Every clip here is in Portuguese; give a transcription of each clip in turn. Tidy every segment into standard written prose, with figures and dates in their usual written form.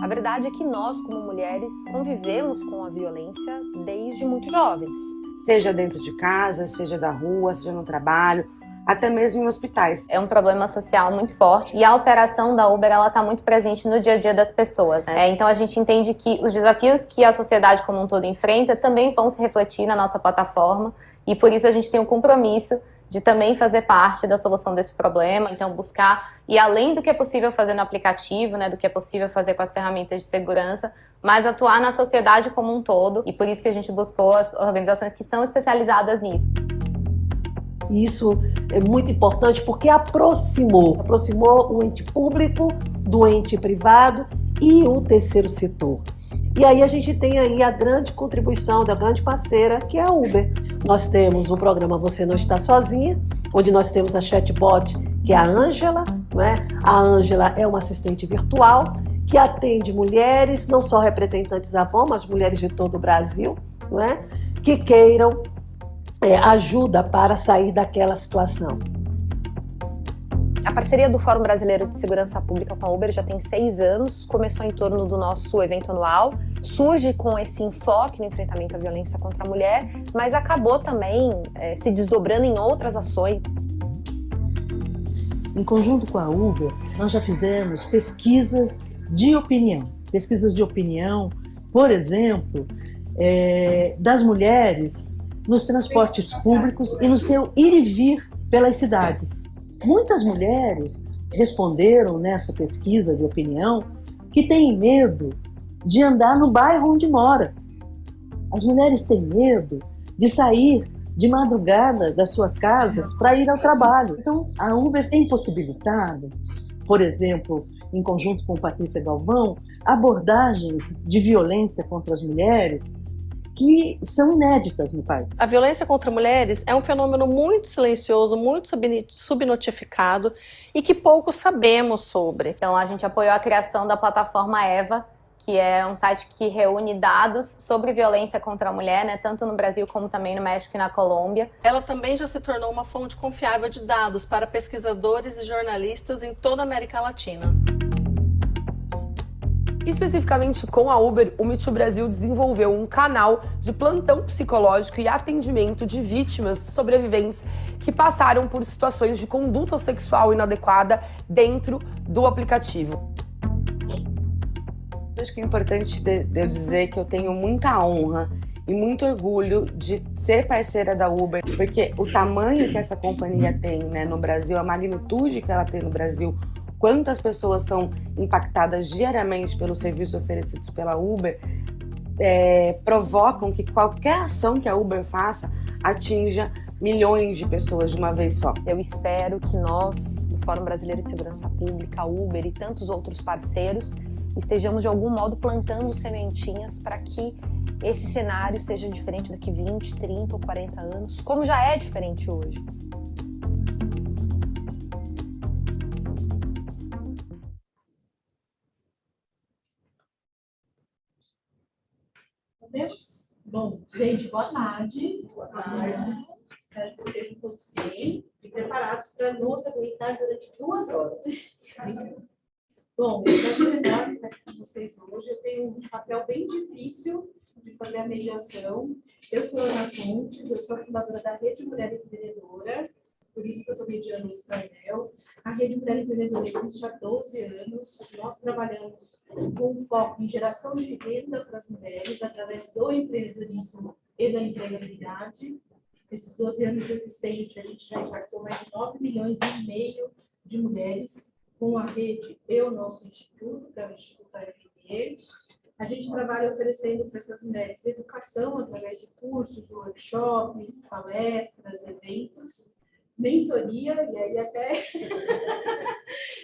A verdade é que nós, como mulheres, convivemos com a violência desde muito jovens. Seja dentro de casa, seja da rua, seja no trabalho, até mesmo em hospitais. É um problema social muito forte e a operação da Uber está muito presente no dia a dia das pessoas, né? Então a gente entende que os desafios que a sociedade como um todo enfrenta também vão se refletir na nossa plataforma e por isso a gente tem um compromisso de também fazer parte da solução desse problema, então buscar ir além do que é possível fazer no aplicativo, né, do que é possível fazer com as ferramentas de segurança, mas atuar na sociedade como um todo e por isso que a gente buscou as organizações que são especializadas nisso. Isso é muito importante porque aproximou o ente público do ente privado e o terceiro setor. E aí a gente tem aí a grande contribuição da grande parceira, que é a Uber. Nós temos o programa Você Não Está Sozinha, onde nós temos a chatbot, que é a Ângela, né? A Ângela é uma assistente virtual que atende mulheres, não só representantes Avon, mas mulheres de todo o Brasil, né? Que queiram ajuda para sair daquela situação. A parceria do Fórum Brasileiro de Segurança Pública com a Uber já tem 6 anos, começou em torno do nosso evento anual, surge com esse enfoque no enfrentamento à violência contra a mulher, mas acabou também se desdobrando em outras ações. Em conjunto com a Uber, nós já fizemos pesquisas de opinião. Pesquisas de opinião, por exemplo, das mulheres nos transportes públicos e no seu ir e vir pelas cidades. Muitas mulheres responderam nessa pesquisa de opinião que têm medo de andar no bairro onde mora. As mulheres têm medo de sair de madrugada das suas casas para ir ao trabalho. Então, a Uber tem possibilitado, por exemplo, em conjunto com Patrícia Galvão, abordagens de violência contra as mulheres que são inéditas no país. A violência contra mulheres é um fenômeno muito silencioso, muito subnotificado e que pouco sabemos sobre. Então a gente apoiou a criação da plataforma EVA, que é um site que reúne dados sobre violência contra a mulher, né, tanto no Brasil como também no México e na Colômbia. Ela também já se tornou uma fonte confiável de dados para pesquisadores e jornalistas em toda a América Latina. Especificamente com a Uber, o Me Too Brasil desenvolveu um canal de plantão psicológico e atendimento de vítimas sobreviventes que passaram por situações de conduta sexual inadequada dentro do aplicativo. Acho que é importante eu dizer que eu tenho muita honra e muito orgulho de ser parceira da Uber, porque o tamanho que essa companhia tem, né, no Brasil, a magnitude que ela tem no Brasil, quantas pessoas são impactadas diariamente pelos serviços oferecidos pela Uber, provocam que qualquer ação que a Uber faça atinja milhões de pessoas de uma vez só. Eu espero que nós, do Fórum Brasileiro de Segurança Pública, a Uber e tantos outros parceiros, estejamos de algum modo plantando sementinhas para que esse cenário seja diferente daqui 20, 30 ou 40 anos, como já é diferente hoje. Bom, gente, boa tarde. Boa tarde. Espero que estejam todos bem e preparados para nos aguentar durante 2 horas. Bom, eu quero enorme estar aqui com vocês hoje. Eu tenho um papel bem difícil de fazer a mediação. Eu sou Ana Fontes, eu sou a fundadora da Rede Mulher Empreendedora, por isso que eu estou mediando esse painel. A Rede Mulher Empreendedora existe há 12 anos. Nós trabalhamos com foco em geração de renda para as mulheres através do empreendedorismo e da empregabilidade. Esses 12 anos de existência, a gente já impactou mais de 9,5 milhões de mulheres com a rede e o nosso instituto, que é o Instituto AFPE. A gente trabalha oferecendo para essas mulheres educação através de cursos, workshops, palestras, eventos, mentoria, e aí até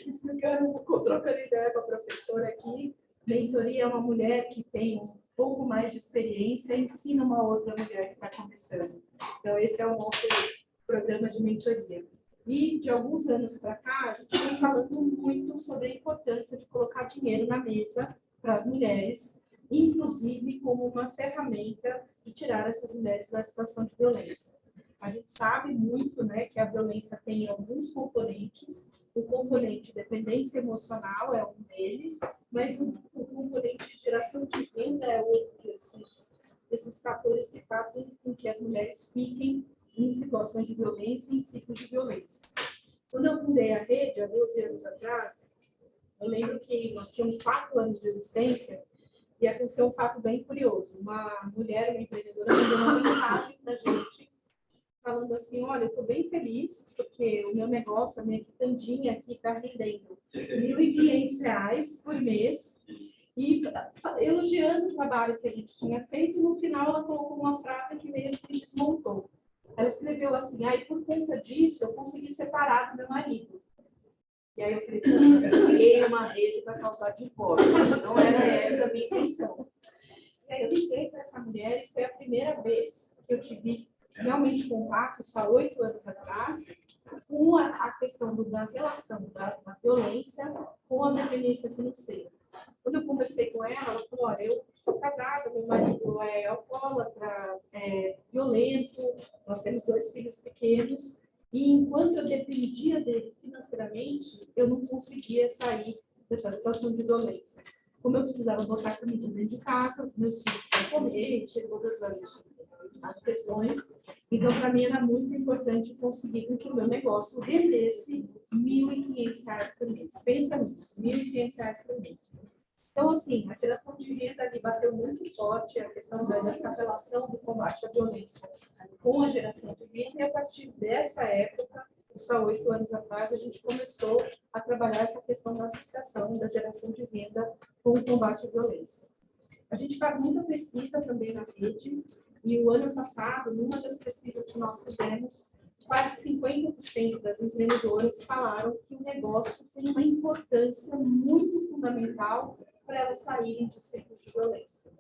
explicando, trocando ideia com a professora aqui, mentoria é uma mulher que tem um pouco mais de experiência e ensina uma outra mulher que está começando. Então, esse é o nosso programa de mentoria. E, de alguns anos para cá, a gente vem falando muito sobre a importância de colocar dinheiro na mesa para as mulheres, inclusive como uma ferramenta de tirar essas mulheres da situação de violência. A gente sabe muito, né, que a violência tem alguns componentes O componente dependência emocional é um deles, mas o componente de geração de renda é outro desses fatores que fazem com que as mulheres fiquem em situações de violência e em ciclos de violência. Quando eu fundei a rede, há 12 anos atrás, eu lembro que nós tínhamos 4 anos de existência e aconteceu um fato bem curioso. Uma mulher, uma empreendedora, mandou uma mensagem para a gente, falando assim, olha, eu estou bem feliz, porque o meu negócio, a minha quitandinha aqui está rendendo R$ 1.500 por mês, e elogiando o trabalho que a gente tinha feito, e no final ela colocou uma frase que meio que desmontou. Ela escreveu assim, e por conta disso, eu consegui separar do meu marido. E aí eu falei, poxa, eu criei uma rede para causar divórcio, não era essa a minha intenção. E aí eu liguei para essa mulher e foi a primeira vez que eu tive realmente contato, só há 8 anos atrás, com a questão da relação da violência com a dependência financeira. Quando eu conversei com ela, ela falou, olha, eu sou casada, meu marido é alcoólatra, é violento, nós temos 2 filhos pequenos, e enquanto eu dependia dele financeiramente, eu não conseguia sair dessa situação de violência. Como eu precisava botar comida dentro de casa, meus filhos para comer, chegou todas as questões. Então, para mim, era muito importante conseguir que o meu negócio rendesse R$ 1.500 por mês. Pensa nisso, R$ 1.500 por mês. Então, assim, a geração de renda ali bateu muito forte, a questão dessa relação do combate à violência com a geração de renda, e a partir dessa época, só 8 anos atrás, a gente começou a trabalhar essa questão da associação da geração de renda com o combate à violência. A gente faz muita pesquisa também na rede, e o ano passado, numa das pesquisas que nós fizemos, quase 50% das empreendedoras falaram que o negócio tem uma importância muito fundamental para elas saírem de ciclos de violência.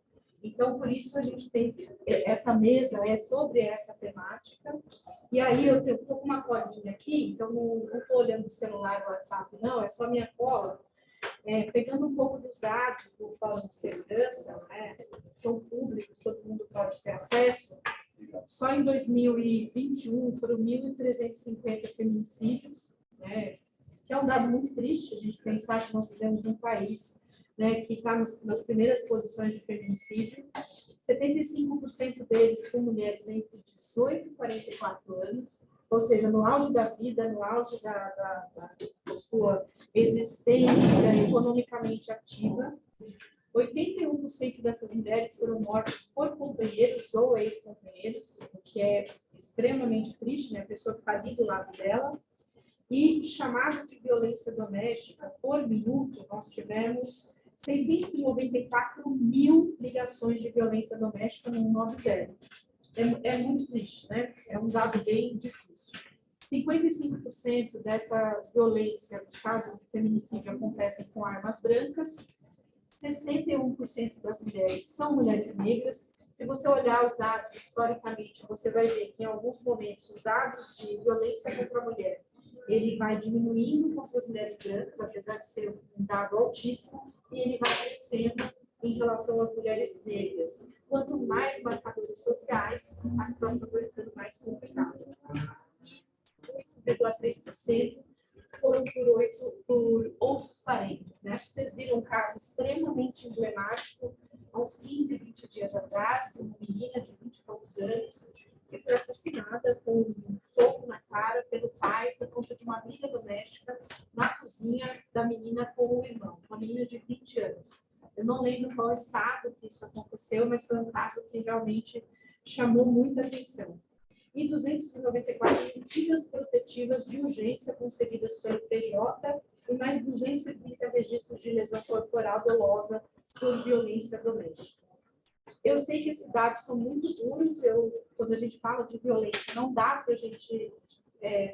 Então, por isso, a gente tem essa mesa sobre essa temática. E aí, eu estou com uma colinha aqui, então não estou olhando o celular, o WhatsApp, não, é só minha cola. Pegando um pouco dos dados do Fórum de Segurança, né, são públicos, todo mundo pode ter acesso. Só em 2021 foram 1.350 feminicídios, né, que é um dado muito triste, a gente pensar que nós vivemos um país, né, que está nas primeiras posições de feminicídio. 75% deles com mulheres entre 18 e 44 anos, ou seja, no auge da vida, no auge da sua existência economicamente ativa. 81% dessas mulheres foram mortas por companheiros ou ex-companheiros, o que é extremamente triste, né? A pessoa que está ali do lado dela. E chamado de violência doméstica por minuto, nós tivemos 694 mil ligações de violência doméstica no 190. É muito triste, né? É um dado bem difícil. 55% dessa violência, nos casos de feminicídio, acontecem com armas brancas. 61% das mulheres são mulheres negras. Se você olhar os dados historicamente, você vai ver que em alguns momentos os dados de violência contra a mulher, ele vai diminuindo contra as mulheres brancas, apesar de ser um dado altíssimo, e ele vai crescendo em relação às mulheres negras. Quanto mais marcadores sociais, a situação vai sendo mais complicada. 8,3% foram por outros parentes. Né? Acho que vocês viram um caso extremamente emblemático, há uns 15, 20 dias atrás, de uma menina de 20 e poucos anos, que foi assassinada com um soco na cara pelo pai por conta de uma briga doméstica na cozinha da menina com o irmão, uma menina de 20 anos. Eu não lembro qual estado que isso aconteceu, mas foi um caso que realmente chamou muita atenção. E 294 medidas protetivas de urgência concedidas pelo PJ e mais 230 registros de lesão corporal dolosa por violência doméstica. Eu sei que esses dados são muito duros, quando a gente fala de violência, não dá para a gente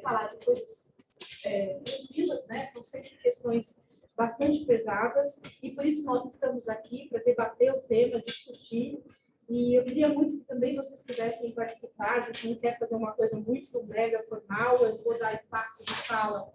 falar de coisas tranquilas, né? São sempre questões bastante pesadas, e por isso nós estamos aqui para debater o tema, discutir, e eu queria muito que também vocês pudessem participar. A gente não quer fazer uma coisa muito mega formal, eu vou dar espaço de fala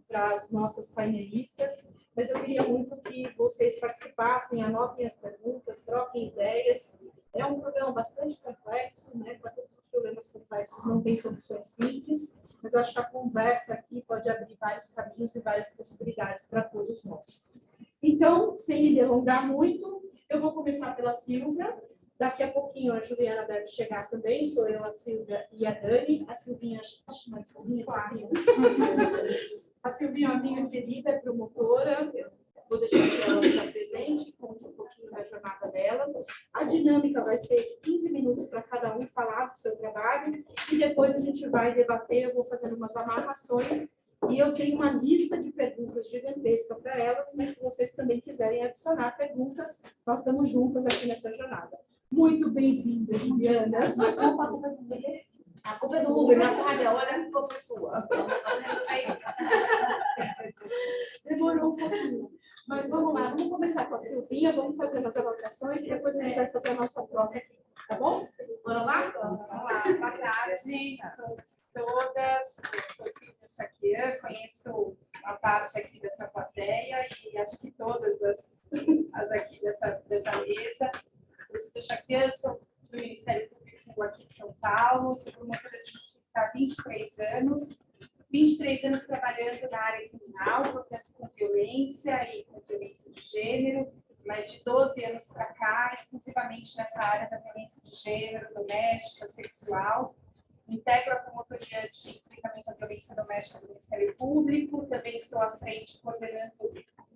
para as nossas painelistas, mas eu queria muito que vocês participassem, anotem as perguntas, troquem ideias. É um programa bastante complexo, né? Para todos os problemas complexos não tem soluções simples, mas eu acho que a conversa aqui pode abrir vários caminhos e várias possibilidades para todos nós. Então, sem me delongar muito, eu vou começar pela Silvia. Daqui a pouquinho a Juliana deve chegar também, sou eu, a Silvia e a Dani. A Silvinha, acho que não é Silvinha. A Silvinha, a minha querida, é promotora. Eu vou deixar que ela estar presente, conte um pouquinho da jornada dela. A dinâmica vai ser de 15 minutos para cada um falar do seu trabalho e depois a gente vai debater, eu vou fazendo umas amarrações e eu tenho uma lista de perguntas gigantesca para elas, mas se vocês também quiserem adicionar perguntas, nós estamos juntas aqui nessa jornada. Muito bem-vinda, Juliana. A culpa é do Uber, na cara, olha a culpa foi sua. Demorou um pouquinho. Mas vamos lá, vamos começar com a Silvinha, vamos fazer umas anotações e depois a gente vai fazer a nossa troca aqui, tá bom? Bora lá? Vamos lá, boa tarde a todas. Eu sou Silvia Chaquian, conheço a parte aqui dessa plateia e acho que todas as aqui dessa mesa. Eu sou Silvia Chaquian, sou do Ministério Público aqui de São Paulo, sou promotora de justiça há 23 anos. 23 anos trabalhando na área criminal, portanto, com violência e com violência de gênero, mas de 12 anos para cá, exclusivamente nessa área da violência de gênero, doméstica, sexual. Integro a promotoria de enfrentamento à violência doméstica do Ministério Público, também estou à frente coordenando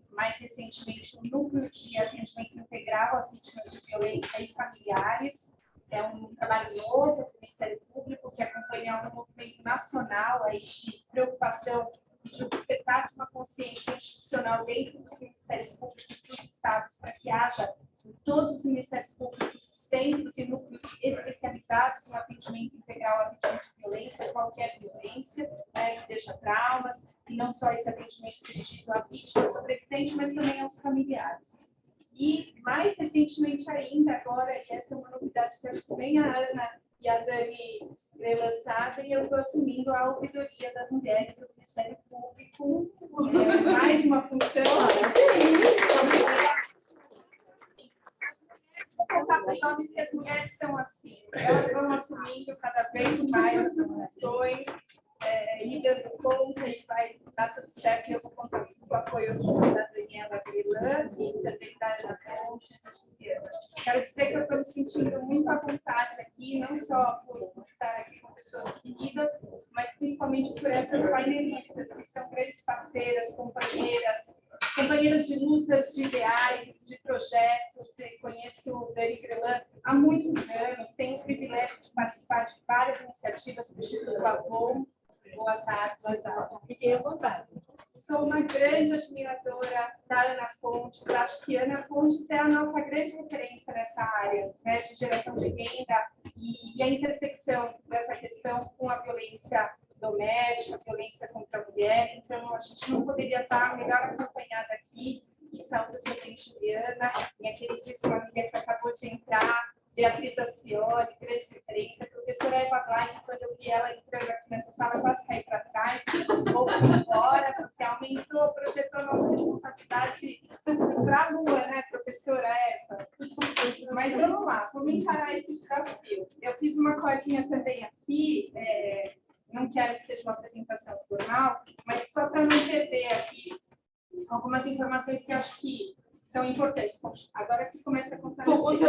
mais recentemente um núcleo de atendimento integral a vítimas de violência e familiares. É um trabalho novo do Ministério Público que acompanha um movimento nacional aí de preocupação e de despertar de uma consciência institucional dentro dos Ministérios Públicos dos Estados para que haja em todos os Ministérios Públicos centros e núcleos especializados no atendimento integral a vítimas de violência, qualquer violência, né, que deixa traumas, e não só esse atendimento dirigido à vítima sobrevivente, mas também aos familiares. E, mais recentemente ainda, agora, e essa é uma novidade que acho que nem a Ana e a Dani lançaram, eu estou assumindo a ouvidoria das mulheres do Ministério Público, mais uma função. Vou contar para os jovens que as mulheres são assim, elas vão assumindo cada vez mais as funções, e dando conta, e vai dar tudo certo. E eu vou contar com o apoio da Daniela Grelan e também da Ana Fontes e Juliana. Quero dizer que eu estou me sentindo muito à vontade aqui, não só por estar aqui com pessoas queridas, mas principalmente por essas painelistas, que são grandes parceiras, companheiras de lutas, de ideais, de projetos. Eu conheço o Dani Grelan há muitos anos, tenho o privilégio de participar de várias iniciativas do Instituto Avon. Boa tarde. Boa tarde. Fiquei à vontade. Sou uma grande admiradora da Ana Fontes. Acho que Ana Fontes é a nossa grande referência nessa área, né, de geração de renda e a intersecção dessa questão com a violência doméstica, a violência contra a mulher. Então, a gente não poderia estar melhor acompanhada aqui. E saúde também, Juliana, minha queridíssima amiga que acabou de entrar, Beatriz Acioli, grande referência, a professora Eva Black, quando eu vi ela entrando aqui nessa sala, quase caí para trás, vou embora, porque aumentou, projetou a nossa responsabilidade para a lua, né, professora Eva? Mas vamos lá, vamos encarar esse desafio. Eu fiz uma colinha também aqui, não quero que seja uma apresentação formal, mas só para não perder aqui algumas informações que acho que são importantes. Bom, agora que começa a contar. Vamos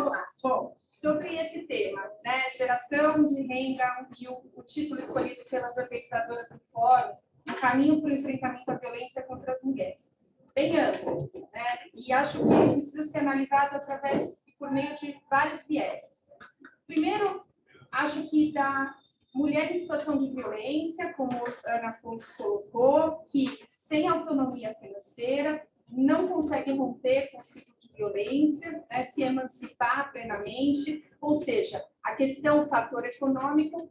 lá. Bom, sobre esse tema, né, geração de renda, o título escolhido pelas organizadoras do fórum, o caminho para o enfrentamento à violência contra as mulheres. Bem amplo, né? E acho que ele precisa ser analisado através e por meio de vários vieses. Primeiro, acho que da mulher em situação de violência, como a Ana Fontes colocou, que sem autonomia financeira não consegue romper com o ciclo de violência, né, se emancipar plenamente, ou seja, a questão, o fator econômico,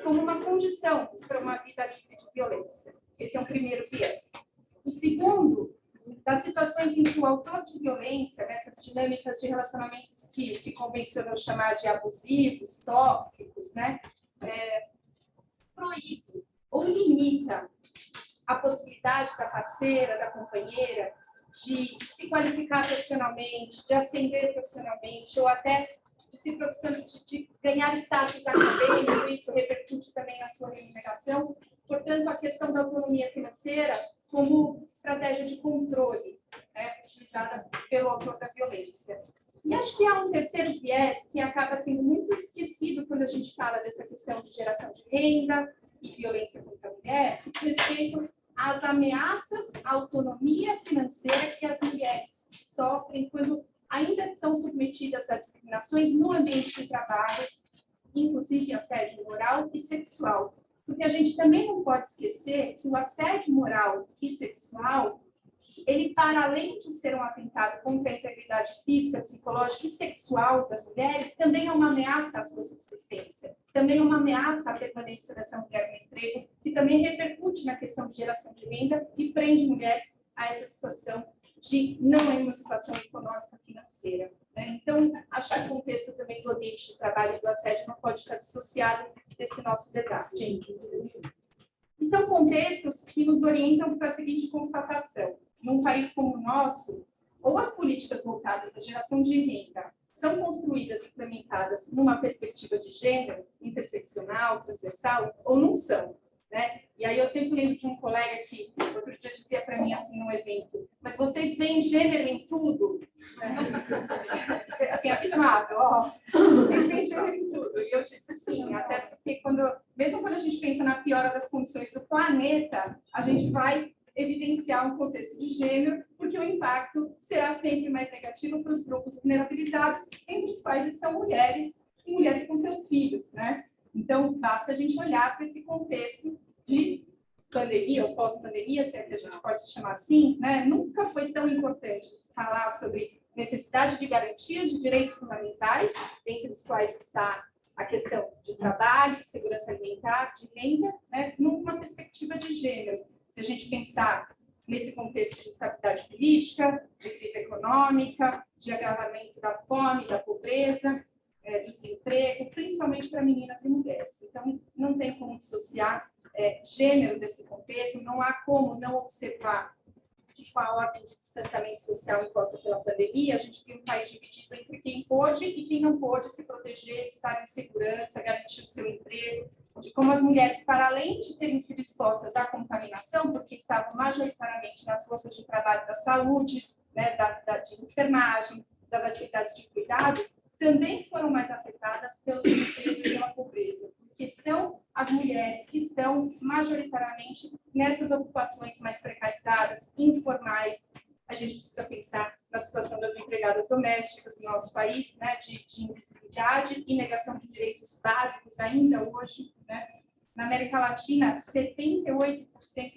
como uma condição para uma vida livre de violência. Esse é um primeiro viés. O segundo, das situações em que o autor de violência, nessas dinâmicas de relacionamentos que se convencionou chamar de abusivos, tóxicos, né, proíbe ou limita a possibilidade da parceira, da companheira, de se qualificar profissionalmente, de ascender profissionalmente, ou até de ganhar status acadêmico, isso repercute também na sua remuneração. Portanto, a questão da autonomia financeira como estratégia de controle, né, utilizada pelo autor da violência. E acho que há um terceiro viés que acaba sendo muito esquecido quando a gente fala dessa questão de geração de renda e violência contra a mulher, respeito às ameaças à autonomia financeira que as mulheres sofrem quando ainda são submetidas a discriminações no ambiente de trabalho, inclusive assédio moral e sexual. Porque a gente também não pode esquecer que o assédio moral e sexual, ele, para além de ser um atentado contra a integridade física, psicológica e sexual das mulheres, também é uma ameaça à sua subsistência, também é uma ameaça à permanência dessa mulher no emprego, que também repercute na questão de geração de renda e prende mulheres a essa situação de não emancipação econômica financeira. Né? Então, acho que o contexto também do ambiente de trabalho e do assédio não pode estar dissociado desse nosso debate. E são contextos que nos orientam para a seguinte constatação. Num país como o nosso, ou as políticas voltadas à geração de renda são construídas e implementadas numa perspectiva de gênero, interseccional, transversal, ou não são. Né? E aí eu sempre lembro de um colega que outro dia dizia para mim assim no evento, mas vocês veem gênero em tudo? Assim, abismado, ó, vocês veem gênero em tudo. E eu disse sim, até porque mesmo quando a gente pensa na piora das condições do planeta, a gente vai evidenciar um contexto de gênero, porque o impacto será sempre mais negativo para os grupos vulnerabilizados, entre os quais estão mulheres e mulheres com seus filhos, né? Então, basta a gente olhar para esse contexto de pandemia ou pós-pandemia, se é que a gente pode chamar assim, né? Nunca foi tão importante falar sobre necessidade de garantias de direitos fundamentais, entre os quais está a questão de trabalho, de segurança alimentar, de renda, né? Numa perspectiva de gênero. Se a gente pensar nesse contexto de instabilidade política, de crise econômica, de agravamento da fome, da pobreza, do desemprego, principalmente para meninas e mulheres. Então, não tem como dissociar gênero desse contexto, não há como não observar que com a ordem de distanciamento social imposta pela pandemia, a gente tem um país dividido entre quem pôde e quem não pôde se proteger, estar em segurança, garantir o seu emprego, de como as mulheres, para além de terem sido expostas à contaminação, porque estavam majoritariamente nas forças de trabalho da saúde, né, de enfermagem, das atividades de cuidado, também foram mais afetadas pelo desemprego e pela pobreza, porque são as mulheres que estão majoritariamente nessas ocupações mais precarizadas, informais. A gente precisa pensar na situação das empregadas domésticas do nosso país, né, de invisibilidade e negação de direitos básicos ainda hoje. Né? Na América Latina, 78%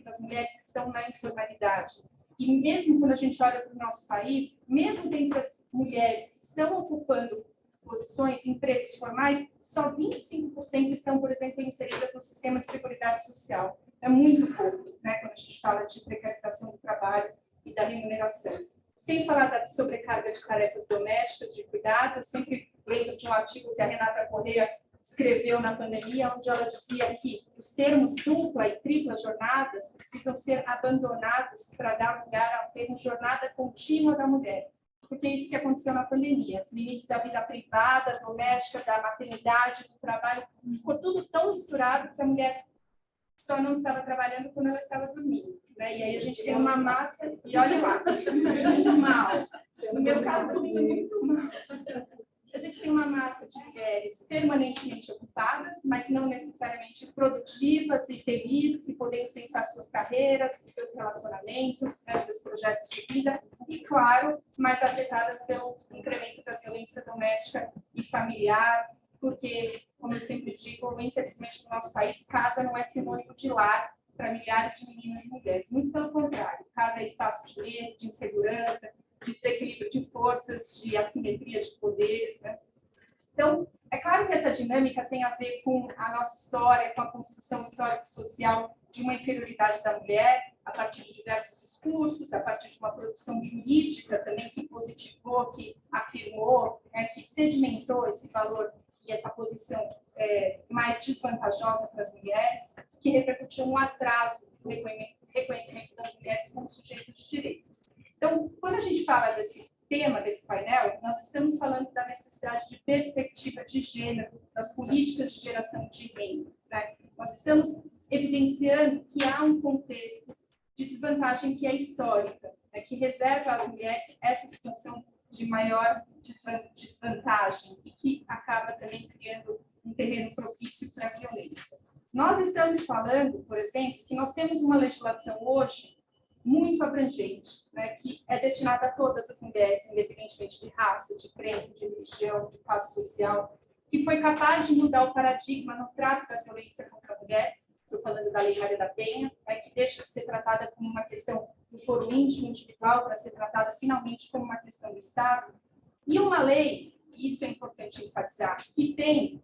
das mulheres estão na informalidade. E mesmo quando a gente olha para o nosso país, mesmo dentre as mulheres que estão ocupando posições, empregos formais, só 25% estão, por exemplo, inseridas no sistema de seguridade social. É muito pouco, né, quando a gente fala de precarização do trabalho e da remuneração. Sem falar da sobrecarga de tarefas domésticas, de cuidado, eu sempre lembro de um artigo que a Renata Corrêa escreveu na pandemia, onde ela dizia que os termos dupla e tripla jornadas precisam ser abandonados para dar lugar ao termo jornada contínua da mulher. Porque é isso que aconteceu na pandemia. Os limites da vida privada, doméstica, da maternidade, do trabalho, ficou tudo tão misturado que a mulher só não estava trabalhando quando ela estava dormindo. Né? E aí a gente tem uma massa, e olha lá, muito mal. No meu caso, também é muito mal. A gente tem uma massa de mulheres permanentemente ocupadas, mas não necessariamente produtivas e felizes, e podendo pensar suas carreiras, seus relacionamentos, né, seus projetos de vida, e, claro, mais afetadas pelo incremento da violência doméstica e familiar, porque, como eu sempre digo, infelizmente no nosso país, casa não é sinônimo de lar para milhares de meninas e mulheres. Muito pelo contrário, casa é espaço de medo, de insegurança, de desequilíbrio de forças, de assimetria de poderes. Né? Então, é claro que essa dinâmica tem a ver com a nossa história, com a construção histórico-social de uma inferioridade da mulher, a partir de diversos discursos, a partir de uma produção jurídica também que positivou, que afirmou, né, que sedimentou esse valor e essa posição mais desvantajosa para as mulheres, que repercutiu um atraso no reconhecimento das mulheres como sujeitos de direitos. Então, quando a gente fala desse tema, desse painel, nós estamos falando da necessidade de perspectiva de gênero, das políticas de geração de renda, né? Nós estamos evidenciando que há um contexto de desvantagem que é histórica, né, que reserva às mulheres essa situação de maior desvantagem e que acaba também criando um terreno propício para a violência. Nós estamos falando, por exemplo, que nós temos uma legislação hoje muito abrangente, né, que é destinada a todas as mulheres, independentemente de raça, de crença, de religião, de classe social, que foi capaz de mudar o paradigma no trato da violência contra a mulher. Estou falando da Lei Maria da Penha, que deixa de ser tratada como uma questão do foro íntimo individual para ser tratada finalmente como uma questão do Estado. E uma lei, e isso é importante enfatizar, que tem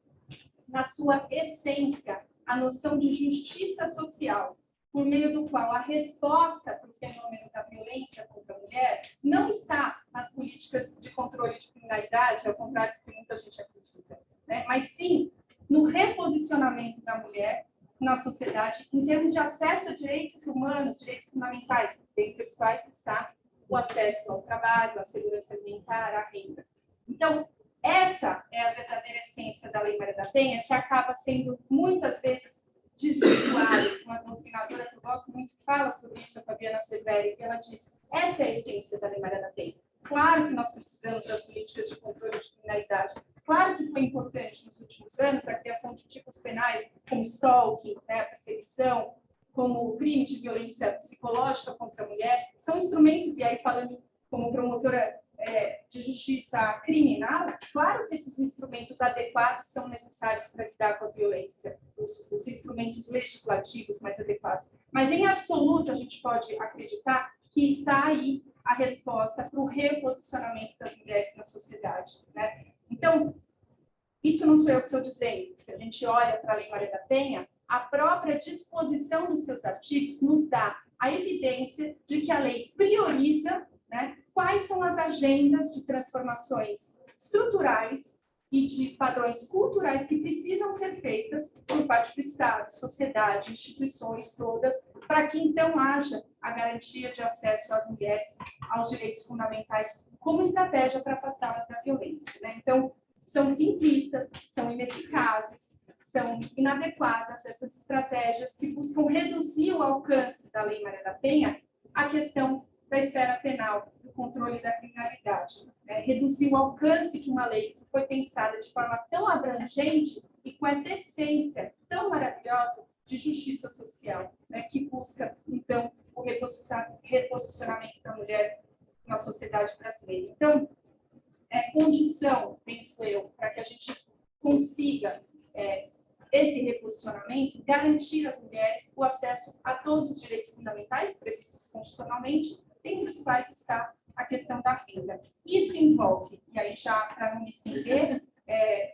na sua essência a noção de justiça social, por meio do qual a resposta para o fenômeno da violência contra a mulher não está nas políticas de controle de criminalidade, ao contrário do que muita gente acredita, né? Mas sim no reposicionamento da mulher na sociedade em termos de acesso a direitos humanos, direitos fundamentais, dentre os quais está o acesso ao trabalho, à segurança alimentar, à renda. Então, essa é a verdadeira essência da Lei Maria da Penha, que acaba sendo muitas vezes desvirtuada. Uma doutrinadora que eu gosto muito fala sobre isso, a Fabiana Severi, que ela diz: essa é a essência da Lei Maria da Penha. Claro que nós precisamos das políticas de controle de criminalidade. Claro que foi importante nos últimos anos a criação de tipos penais como stalking, né, perseguição, como o crime de violência psicológica contra a mulher. São instrumentos, e aí falando como promotora de justiça criminal, claro que esses instrumentos adequados são necessários para lidar com a violência, os instrumentos legislativos mais adequados. Mas, em absoluto, a gente pode acreditar que está aí a resposta para o reposicionamento das mulheres na sociedade, né? Então, isso não sou eu que estou dizendo. Se a gente olha para a Lei Maria da Penha, a própria disposição dos seus artigos nos dá a evidência de que a lei prioriza, né, quais são as agendas de transformações estruturais e de padrões culturais que precisam ser feitas por parte do Estado, sociedade, instituições todas, para que então haja a garantia de acesso às mulheres aos direitos fundamentais como estratégia para afastá-las da violência, né? Então, são simplistas, são ineficazes, são inadequadas essas estratégias que buscam reduzir o alcance da Lei Maria da Penha à questão da esfera penal, do controle da criminalidade, né? Reduzir o alcance de uma lei que foi pensada de forma tão abrangente e com essa essência tão maravilhosa de justiça social, né? Que busca, então, o reposicionamento da mulher na sociedade brasileira. Então, é condição, penso eu, para que a gente consiga esse reposicionamento, garantir às mulheres o acesso a todos os direitos fundamentais previstos constitucionalmente, entre os quais está a questão da renda. Isso envolve, e aí já para não me estender,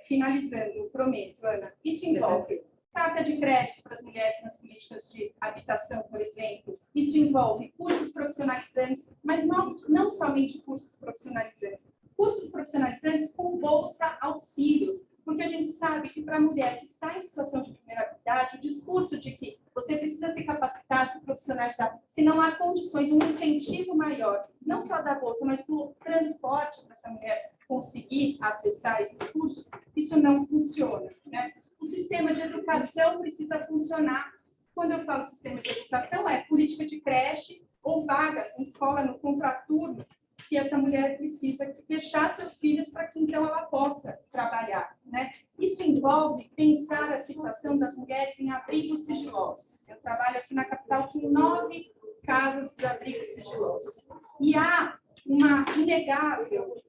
finalizando, eu prometo, Ana, isso envolve carta de crédito para as mulheres nas políticas de habitação, por exemplo. Isso envolve cursos profissionalizantes, mas não somente cursos profissionalizantes com bolsa auxílio, porque a gente sabe que para a mulher que está em situação de vulnerabilidade, o discurso de que você precisa se capacitar, se profissionalizar, se não há condições, um incentivo maior, não só da bolsa, mas do transporte para essa mulher conseguir acessar esses cursos, isso não funciona, né? O sistema de educação precisa funcionar. Quando eu falo sistema de educação, é política de creche ou vagas em escola no contraturno, que essa mulher precisa deixar seus filhos para que então ela possa trabalhar, né? Isso envolve pensar a situação das mulheres em abrigos sigilosos. Eu trabalho aqui na capital com 9 casas de abrigos sigilosos. E há uma inegável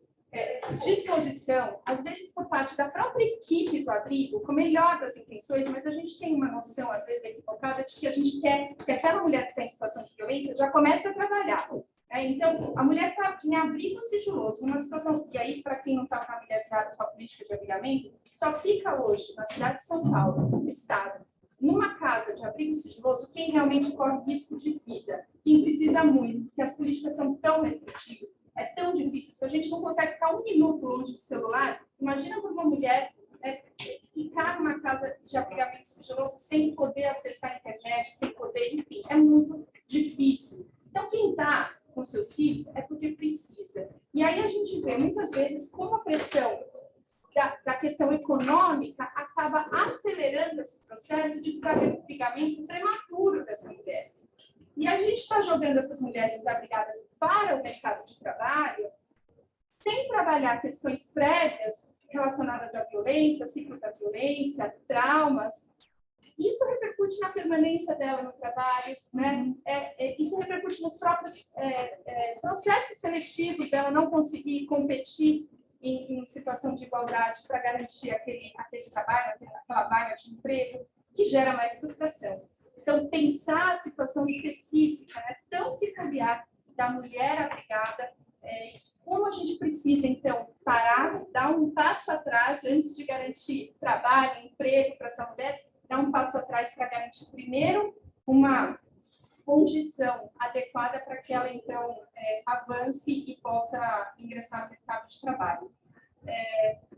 disposição, às vezes por parte da própria equipe do abrigo, com a melhor das intenções, mas a gente tem uma noção, às vezes equivocada, de que a gente quer que aquela mulher que está em situação de violência já comece a trabalhar. Então, a mulher está em abrigo sigiloso, numa situação, e aí, para quem não está familiarizado com a política de abrigamento, só fica hoje, na cidade de São Paulo, no estado, numa casa de abrigo sigiloso, quem realmente corre risco de vida, quem precisa muito, porque as políticas são tão restritivas, é tão difícil, se a gente não consegue ficar um minuto longe do celular, imagina para uma mulher ficar numa casa de abrigamento sigiloso sem poder acessar a internet, sem poder, enfim, é muito difícil. Então, quem está com seus filhos é porque precisa. E aí a gente vê muitas vezes como a pressão da questão econômica acaba acelerando esse processo de desabrigamento prematuro dessa mulher. E a gente está jogando essas mulheres desabrigadas para o mercado de trabalho sem trabalhar questões prévias relacionadas à violência, ciclo da violência, traumas. Isso repercute na permanência dela no trabalho, né? Isso repercute nos próprios processos seletivos dela não conseguir competir em situação de igualdade para garantir aquele trabalho, aquela vaga de emprego, que gera mais frustração. Então, pensar a situação específica, né, tão peculiar da mulher abrigada, como a gente precisa, então, parar, dar um passo atrás antes de garantir trabalho, emprego para essa mulher, dar um passo atrás para garantir, primeiro, uma condição adequada para que ela, então, avance e possa ingressar no mercado de trabalho.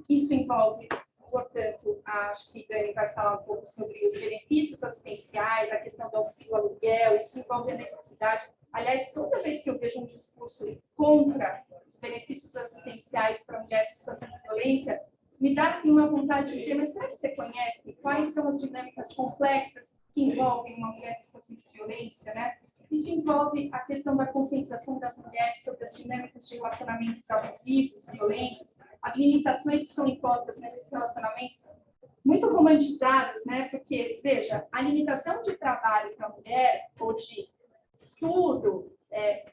Isso envolve, portanto, acho que Dani vai falar um pouco sobre os benefícios assistenciais, a questão do auxílio aluguel, isso envolve a necessidade. Aliás, toda vez que eu vejo um discurso contra os benefícios assistenciais para mulheres em situação de violência, me dá, assim, uma vontade de dizer, mas será que você conhece quais são as dinâmicas complexas que envolvem uma mulher em situação de violência, né? Isso envolve a questão da conscientização das mulheres sobre as dinâmicas de relacionamentos abusivos, violentos, as limitações que são impostas nesses relacionamentos, muito romantizadas, né? Porque, veja, a limitação de trabalho para a mulher, ou de estudo,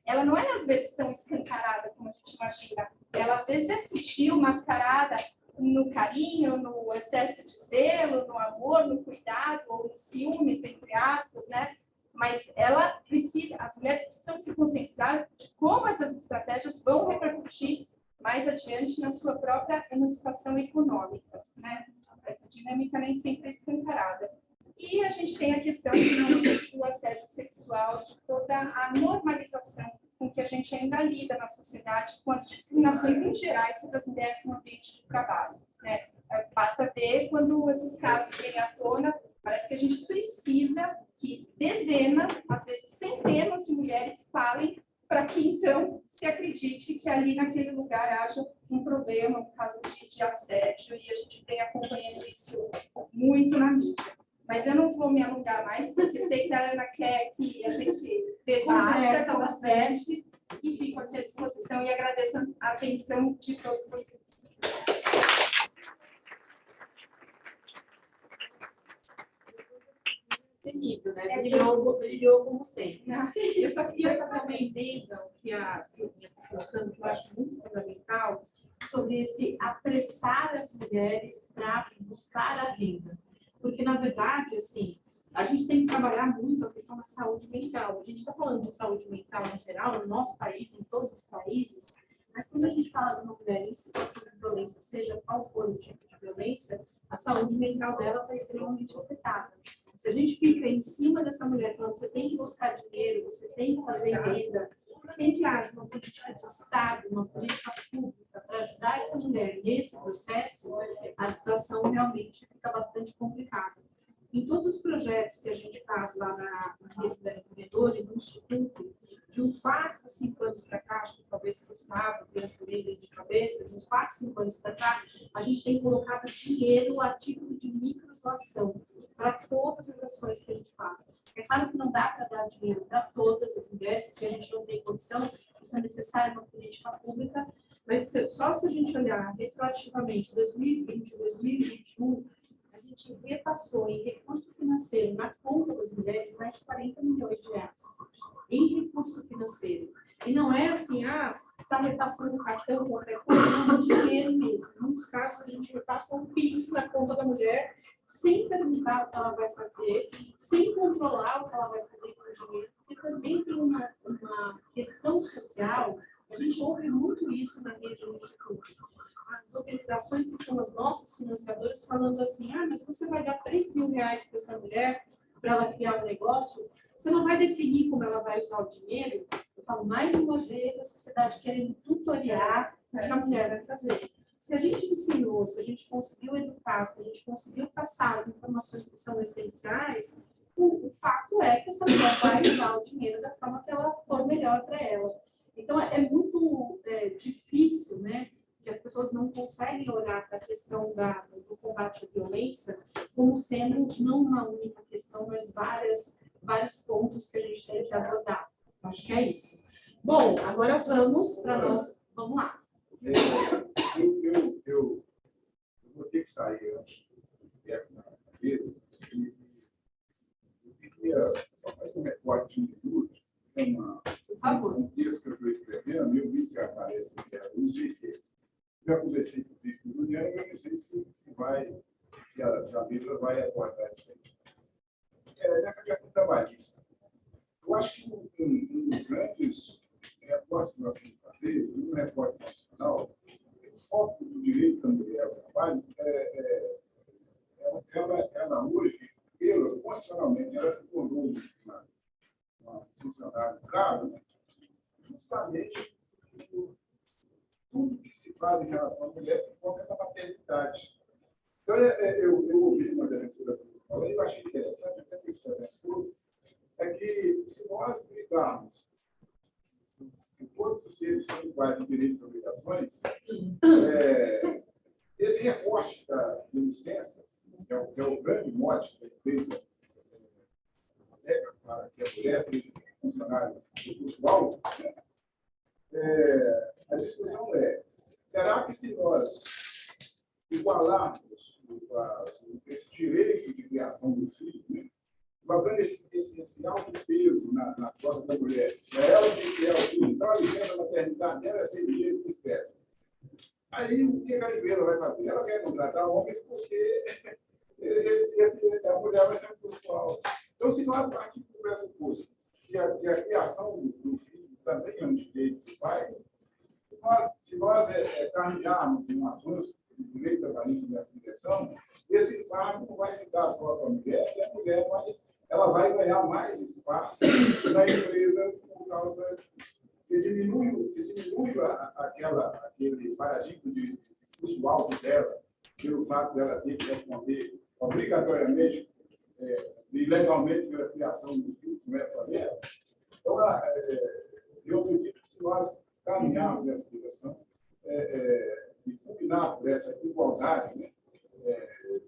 ela não é, às vezes, tão escancarada como a gente imagina. Ela, às vezes, é sutil, mascarada no carinho, no excesso de zelo, no amor, no cuidado, ou no ciúmes, entre aspas, né? Mas as mulheres precisam se conscientizar de como essas estratégias vão repercutir mais adiante na sua própria emancipação econômica, né? Essa dinâmica nem sempre é escancarada. E a gente tem a questão do assédio sexual, de toda a normalização com que a gente ainda lida na sociedade, com as discriminações em geral sobre as mulheres no ambiente de trabalho, né? Basta ver quando esses casos vêm à tona, parece que a gente precisa que dezenas, às vezes centenas de mulheres falem para que, então, se acredite que ali naquele lugar haja um problema, um caso de assédio, e a gente vem acompanhando isso muito na mídia. Mas eu não vou me alongar mais, porque sei que a Ana quer que a gente debata bastante, e fico aqui à disposição e agradeço a atenção de todos vocês. Terrível, né? Brilhou como sempre. Eu só queria fazer uma emenda que a Silvia está colocando, que eu acho muito fundamental, sobre esse apressar as mulheres para buscar a renda. Porque, na verdade, assim, a gente tem que trabalhar muito a questão da saúde mental. A gente está falando de saúde mental em geral, no nosso país, em todos os países, mas quando a gente fala de uma mulher em situação de violência, seja qual for o tipo de violência, a saúde mental dela está extremamente afetada. Se a gente fica em cima dessa mulher falando você tem que buscar dinheiro, você tem que fazer renda, sem que haja uma política de Estado, uma política pública para ajudar essa mulher nesse processo, a situação realmente fica bastante complicada. Em todos os projetos que a gente faz lá na Rede da Empreendedora e no Instituto, de uns 4, 5 anos para cá, acho que talvez Gustavo tenha também de cabeça, de uns 4, 5 anos para cá, a gente tem colocado dinheiro a título de microdoação para todas as ações que a gente faz. É claro que não dá para dar dinheiro para todas as mulheres, porque a gente não tem condição, isso é necessário uma política pública, mas só se a gente olhar retroativamente, 2020, 2021, a gente repassou em recurso financeiro na conta das mulheres mais de 40 milhões de reais em recurso financeiro. E não é assim, está repassando o cartão, qualquer coisa, não é dinheiro mesmo. Em muitos casos, a gente repassa um PIX na conta da mulher, sem perguntar o que ela vai fazer, sem controlar o que ela vai fazer com o dinheiro, porque também tem uma questão social, a gente ouve muito isso na rede do Instituto. As organizações que são as nossas financiadoras falando assim, mas você vai dar 3 mil reais para essa mulher, para ela criar um negócio, você não vai definir como ela vai usar o dinheiro. Eu falo, mais uma vez, a sociedade querendo tutoriar o que a mulher vai fazer. Se a gente ensinou, se a gente conseguiu educar, se a gente conseguiu passar as informações que são essenciais, o fato é que essa mulher vai usar o dinheiro da forma que ela for melhor para ela. Então, é muito difícil, né, que as pessoas não conseguem olhar para a questão do combate à violência como sendo não uma única questão, mas vários pontos que a gente tem que abordar. Acho que é isso. Bom, agora vamos para nós. Vamos lá. Eu vou ter que sair antes do tempo na mesa. Eu queria só fazer um recorte de minutos. Tem um texto que eu estou escrevendo, eu vi que aparece no Dia Luz, e já conversei sobre isso no dia, eu não sei se a mesa vai abordar isso aí. Nessa questão trabalhista, eu acho que um dos grandes recortes que nós temos que fazer, um recorte nacional, o foco do direito da mulher ao trabalho, ela hoje, constitucionalmente, ela se tornou uma funcionária do cargo, né? Justamente tudo que se faz em relação à mulher se foca na maternidade. Então, eu ouvi uma defensora que eu falei, eu achei interessante, até que isso é que se nós brigarmos, se todos os seres são iguais em direitos e obrigações, esse recorte da licença, que é o grande mote da empresa, para que a mulher seja funcionária cultural, a discussão é, será que se nós igualarmos esse direito de criação dos filhos, né, jogando esse alto peso na costas da mulher, ela tem que criar o filho, então a licença da maternidade dela é ser direito de espécie. Aí o que a empresa vai fazer? Ela quer contratar homens porque a mulher vai ser cultural. Então, se nós partimos por essa coisa, que a criação do filho também é um direito do pai, se nós caminharmos em um avanço do direito trabalhista nessa direção, esse fardo não vai ficar só para a mulher, e a mulher vai ganhar mais espaço na empresa por causa. Você diminui aquele paradigma de custo alto dela, pelo fato dela ter que responder obrigatoriamente e legalmente pela criação do filho, começa a ver. Então, eu acredito que se nós caminharmos nessa direção e combinar por essa igualdade,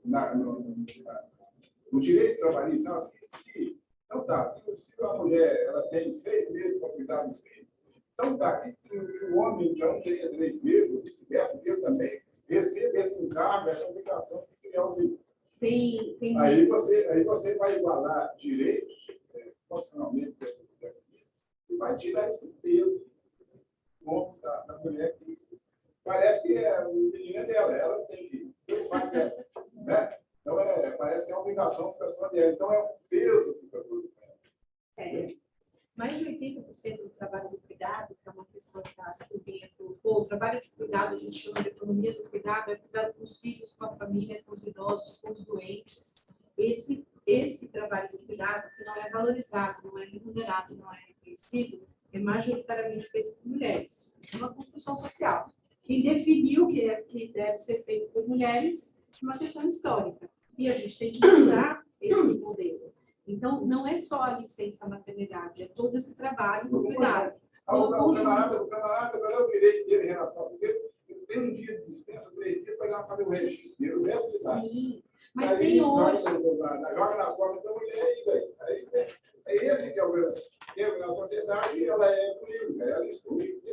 né, no direito trabalhista, se a mulher ela tem 6 meses para cuidar do filho, então o homem então teria 3 meses, ou vice-versa, ele também recebe esse encargo, essa obrigação de criar o filho. Aí você vai igualar direitos constitucionalmente e vai tirar esse peso da mulher que parece que o menino dela, ela tem que né? Então parece que é uma obrigação pessoal dela, então é um peso que fica todo mundo. Mais de 80% do trabalho do cuidado, que é uma questão que está assim dentro, o trabalho de cuidado, a gente chama de economia do cuidado, é cuidar com os filhos, com a família, com os idosos, com os doentes. Esse trabalho de cuidado, que não é valorizado, não é remunerado, não é reconhecido, é majoritariamente feito por mulheres. Isso é uma construção social. Quem definiu que deve ser feito por mulheres é uma questão histórica. E a gente tem que mudar esse modelo. Então, não é só a licença maternidade, é todo esse trabalho do cuidado. O camarada vai dar o direito dele em relação ao dele, ele tem um dia de dispensa, 3 dias, para ir lá fazer o registro. Sim, mas tem hoje. Joga nas costas da mulher e daí. É esse que é o problema. Na sociedade, ela é política, ela exclui.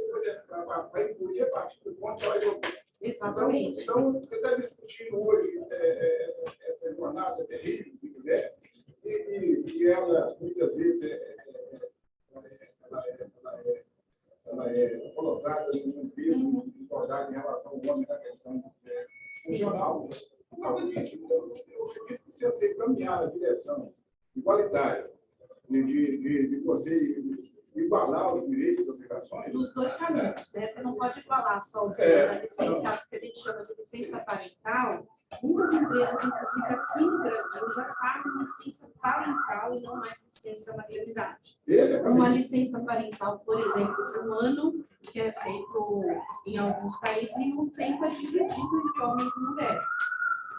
Para incluir a partir do ponto que ela é. Exatamente. Então, você está discutindo hoje essa jornada terrível de mulher, e ela, muitas vezes, ela é colocada em um peso de igualdade em relação ao homem na questão funcional. Por causa disso, eu acredito que se você caminhar na direção igualitária, de você igualar os direitos e obrigações. Dos dois caminhos, né? Você não pode igualar só o direito da licença, que a gente chama de licença parental, Muitas empresas, inclusive aqui no Brasil, já fazem licença parental e não mais licença maternidade. Uma licença parental, por exemplo, de 1 ano, que é feito em alguns países, e o tempo é dividido entre homens e mulheres.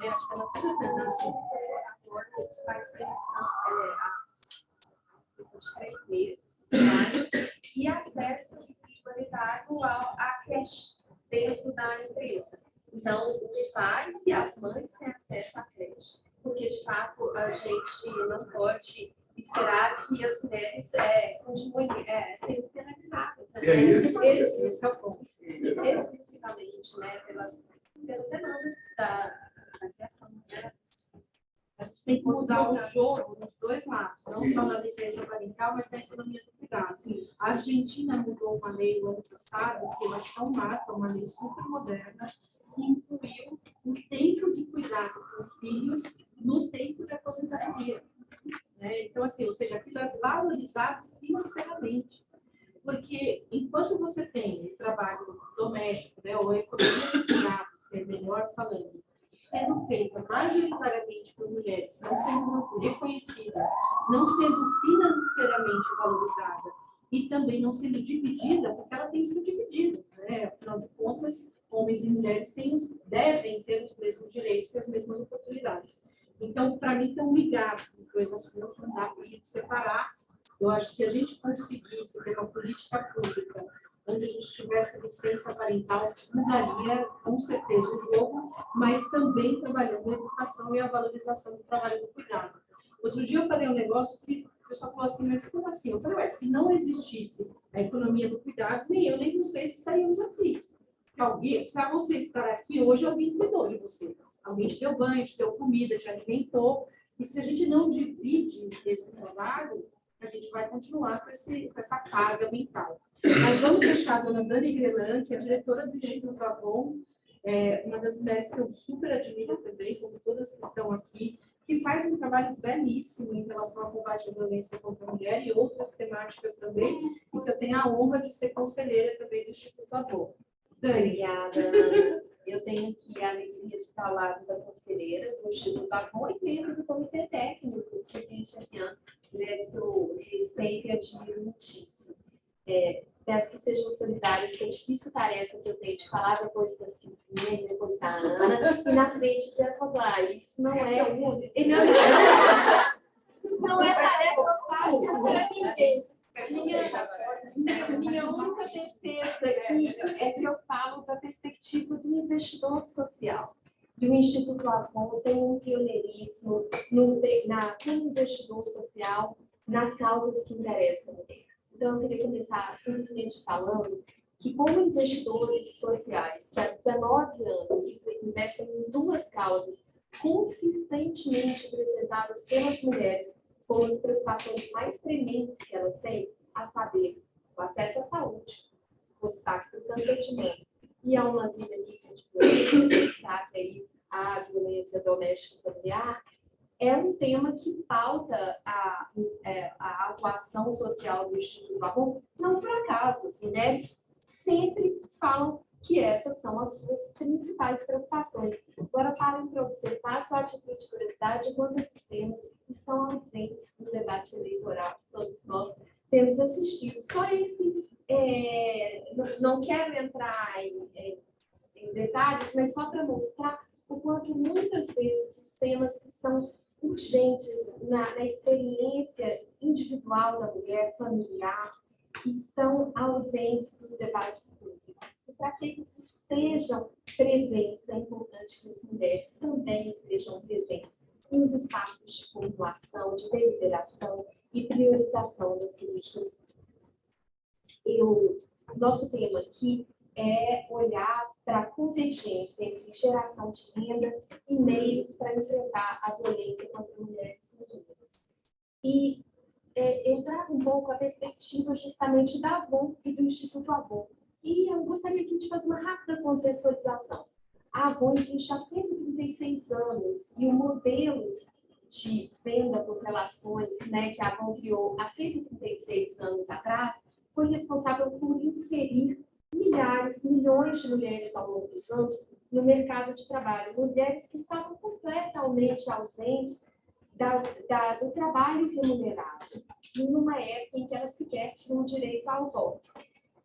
Acho que ela tem presença. Agora, os pais têm de 3 meses e acesso igualitário à creche dentro da empresa. Então, os pais e as mães têm acesso à creche, porque, de fato, a gente não pode esperar que as mulheres continuem sendo penalizadas. Exclusivamente, né, pelas demandas da criação. Né? A gente tem que mudar o jogo nos dois lados, não só na licença parental, mas na economia do cuidado. A Argentina mudou uma lei no ano passado, que eu acho tão marca, uma lei super moderna, que incluiu o tempo de cuidado dos filhos no tempo de aposentadoria. Então, assim, ou seja, aquilo é valorizado financeiramente. Porque enquanto você tem o trabalho doméstico, né, ou a economia do cuidado, que é melhor falando, sendo feita majoritariamente por mulheres, não sendo reconhecida, não sendo financeiramente valorizada e também não sendo dividida, porque ela tem que ser dividida, né? Afinal de contas, homens e mulheres devem ter os mesmos direitos e as mesmas oportunidades. Então, para mim, estão ligados os dois assuntos, não dá para a gente separar. Eu acho que se a gente conseguisse ter uma política pública onde a gente tivesse licença parental, mudaria com certeza o jogo, mas também trabalhando a educação e a valorização do trabalho do cuidado. Outro dia eu falei um negócio que o pessoal falou assim, mas como assim? Eu falei, se não existisse a economia do cuidado, nem eu nem vocês estaríamos aqui. Para você estar aqui, hoje alguém cuidou de você. Alguém te deu banho, te deu comida, te alimentou. E se a gente não divide esse trabalho, a gente vai continuar com essa carga mental. Mas vamos deixar a dona Dani Grelan, que é a diretora do Instituto Avon, uma das mulheres que eu super admiro também, como todas que estão aqui, que faz um trabalho belíssimo em relação ao combate à violência contra a mulher e outras temáticas também, e que eu tenho a honra de ser conselheira também do Instituto Avon. Dani. Obrigada, Ana. Eu tenho aqui a alegria de estar ao lado da conselheira do Instituto Avon e membro do Comitê Técnico do CPI-Chafian, mulheres que eu respeito e admiro muitíssimo. Peço que sejam solidários com a difícil tarefa que eu tenho de falar depois da Silvia, depois da Ana, e na frente de falar. Isso não é isso não é tarefa fácil para ninguém. Minha única defesa aqui é que eu falo da perspectiva do investidor social. E o Instituto Avon tem um pioneirismo como investidor social nas causas que interessam a mulher. Então, eu queria começar simplesmente falando que, como investidores sociais que há 19 anos investem em 2 causas consistentemente apresentadas pelas mulheres como as preocupações mais prementes que elas têm, a saber, o acesso à saúde, o destaque do câncer de mama e a uma vida livre de violência, o destaque aí à violência doméstica familiar, é um tema que pauta a atuação social do Instituto Avon, não por acaso. As mulheres sempre falam que essas são as suas principais preocupações. Agora, parem para observar, só a título de curiosidade, quantos esses temas estão ausentes no debate eleitoral que todos nós temos assistido. Só esse, não quero entrar em detalhes, mas só para mostrar o quanto muitas vezes os temas que são urgentes na experiência individual da mulher, familiar, estão ausentes dos debates públicos. E para que eles estejam presentes, é importante que as mulheres também estejam presentes nos espaços de formulação, de deliberação e priorização das políticas. Nosso tema aqui é olhar para a convergência entre geração de renda e meios para enfrentar a violência contra mulheres e meninas. E eu trago um pouco a perspectiva justamente da Avon e do Instituto Avon. E eu gostaria aqui de fazer uma rápida contextualização. A Avon existe há 136 anos e o modelo de venda por relações, né, que a Avon criou há 136 anos atrás, foi responsável por inserir milhares, milhões de mulheres ao longo dos anos no mercado de trabalho, mulheres que estavam completamente ausentes do trabalho remunerado, numa época em que elas sequer tinham direito ao voto.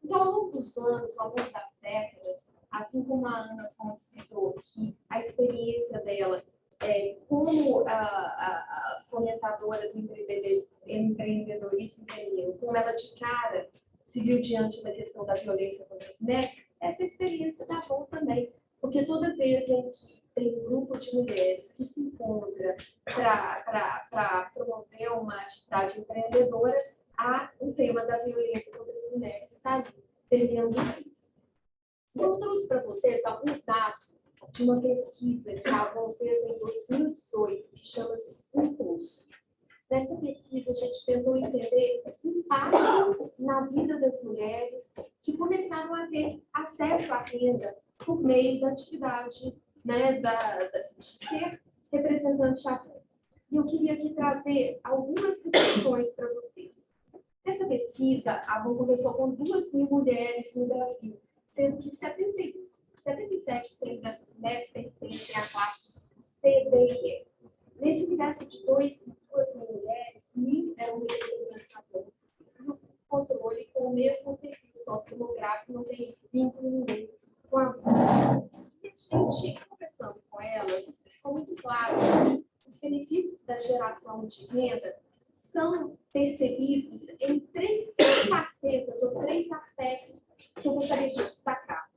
Então, ao longo dos anos, ao longo das décadas, assim como a Ana Fontes citou aqui, a experiência dela como a fomentadora do empreendedorismo feminino, como ela de cara se viu diante da questão da violência contra as mulheres, essa experiência da Avon também. Porque toda vez em que tem um grupo de mulheres que se encontra para promover uma atividade empreendedora, o tema da violência contra as mulheres está ali, perdendo. Eu trouxe para vocês alguns dados de uma pesquisa que a Avon fez em 2018, que chama-se Impulso. Nessa pesquisa, a gente tentou entender o impacto na vida das mulheres que começaram a ter acesso à renda por meio da atividade, né, de ser representante Avon. E eu queria aqui trazer algumas reflexões para vocês. Nessa pesquisa, a Avon conversou com 2.000 mulheres no Brasil, sendo que 77% dessas mulheres pertencem à classe C, D e E. Nesse universo de 2.000 mulheres, 1.000 eram representantes no controle com o mesmo perfil sociodemográfico, não tem vínculo nenhum com a vida. E a gente, conversando com elas, ficou muito claro que os benefícios da geração de renda são percebidos em 3 facetas ou 3 aspectos que eu gostaria de destacar.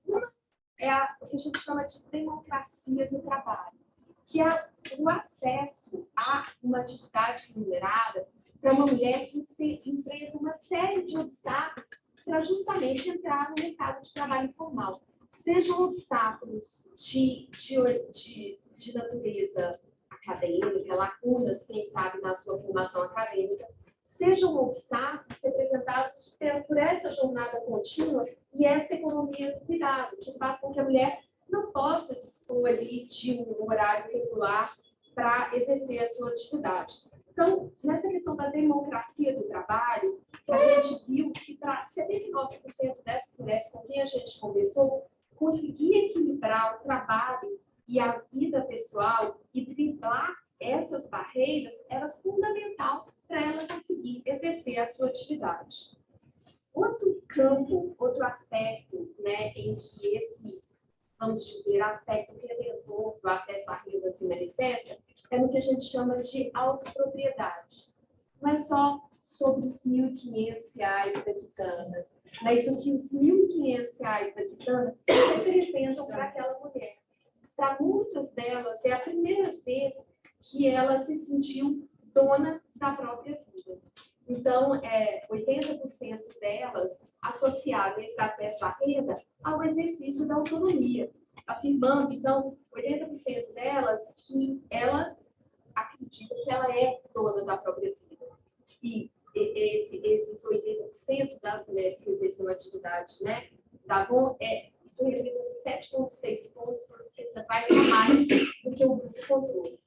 Uma é o que a gente chama de democracia do trabalho, que é o acesso a uma atividade remunerada para uma mulher que se enfrenta uma série de obstáculos para justamente entrar no mercado de trabalho informal. Sejam obstáculos de natureza acadêmica, lacunas, quem sabe, na sua formação acadêmica, sejam obstáculos representados por essa jornada contínua e essa economia do cuidado, que faz com que a mulher não possa dispor ali de um horário regular para exercer a sua atividade. Então, nessa questão da democracia do trabalho, a gente viu que para 79% dessas mulheres com quem a gente conversou, conseguir equilibrar o trabalho e a vida pessoal e driblar essas barreiras era fundamental para ela conseguir exercer a sua atividade. Outro campo, outro aspecto, né, em que esse, vamos dizer, aspecto redentor do acesso à renda se manifesta, é no que a gente chama de autopropriedade. Não é só sobre os R$ 1.500 da quitanda, mas o que os R$ 1.500 da quitanda representam para aquela mulher. Para muitas delas, é a primeira vez que ela se sentiu dona da própria vida. Então, 80% delas associaram esse acesso à renda ao exercício da autonomia, afirmando, então, 80% delas que ela acredita que ela é dona da própria vida. E esses 80% das mulheres que exercem uma atividade, né, da Avon, isso representa 7,6 pontos percentuais a mais do que o grupo controle.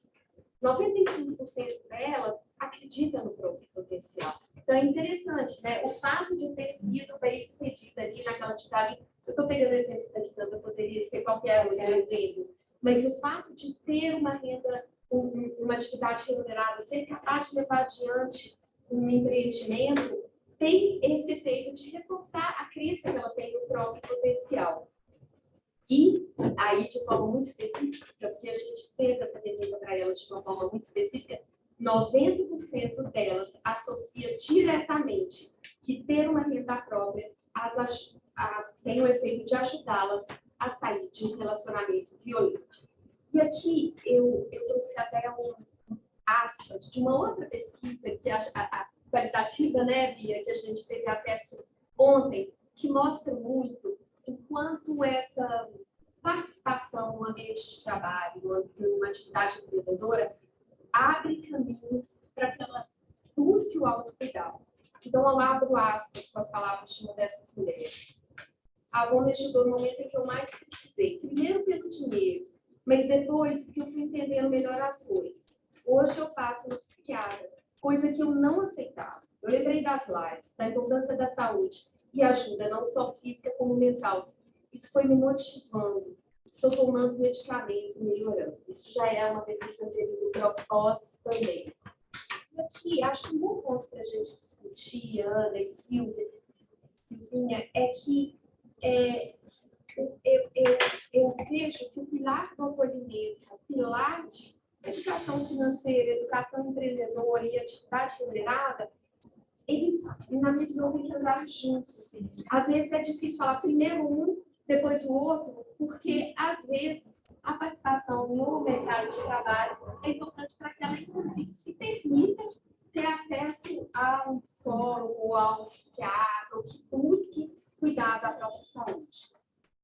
95% delas acreditam no próprio potencial. Então, é interessante, né? O fato de ter sido bem-sucedida ali naquela atividade, eu estou pegando o exemplo da quitanda, poderia ser qualquer outro exemplo, mas o fato de ter uma renda, uma atividade remunerada, ser capaz de levar adiante um empreendimento, tem esse efeito de reforçar a crença que ela tem no próprio potencial. E aí, de forma muito específica, porque a gente fez essa pergunta para elas de uma forma muito específica, 90% delas associa diretamente que ter uma renda própria tem o efeito de ajudá-las a sair de um relacionamento violento. E aqui eu trouxe até aspas de uma outra pesquisa, que a qualitativa, né, Bia, que a gente teve acesso ontem, que mostra muito o quanto essa participação no ambiente de trabalho, numa atividade empreendedora, abre caminhos para que ela busque o autocuidado. Então, eu abro aspas com as palavras de uma dessas mulheres. A Avon me ajudou no momento em que eu mais precisei. Primeiro pelo dinheiro, mas depois que eu fui entendendo melhor as coisas. Hoje eu passo no psiquiatra, coisa que eu não aceitava. Eu lembrei das lives, da importância da saúde e ajuda, não só física como mental. Isso foi me motivando. estou tomando medicamento, melhorando. Isso já é uma pesquisa do propósito também. E aqui, acho que um bom ponto para a gente discutir, Ana e Silvinha, é que eu vejo que o pilar do acolhimento, o pilar de educação financeira, educação empreendedora e atividade remunerada, eles, na minha visão, têm que andar juntos. Às vezes é difícil falar primeiro um, depois o outro, porque, às vezes, a participação no mercado de trabalho é importante para que ela, inclusive, se permita ter acesso a um psicólogo ou a um psiquiatra, ou que busque cuidar da própria saúde.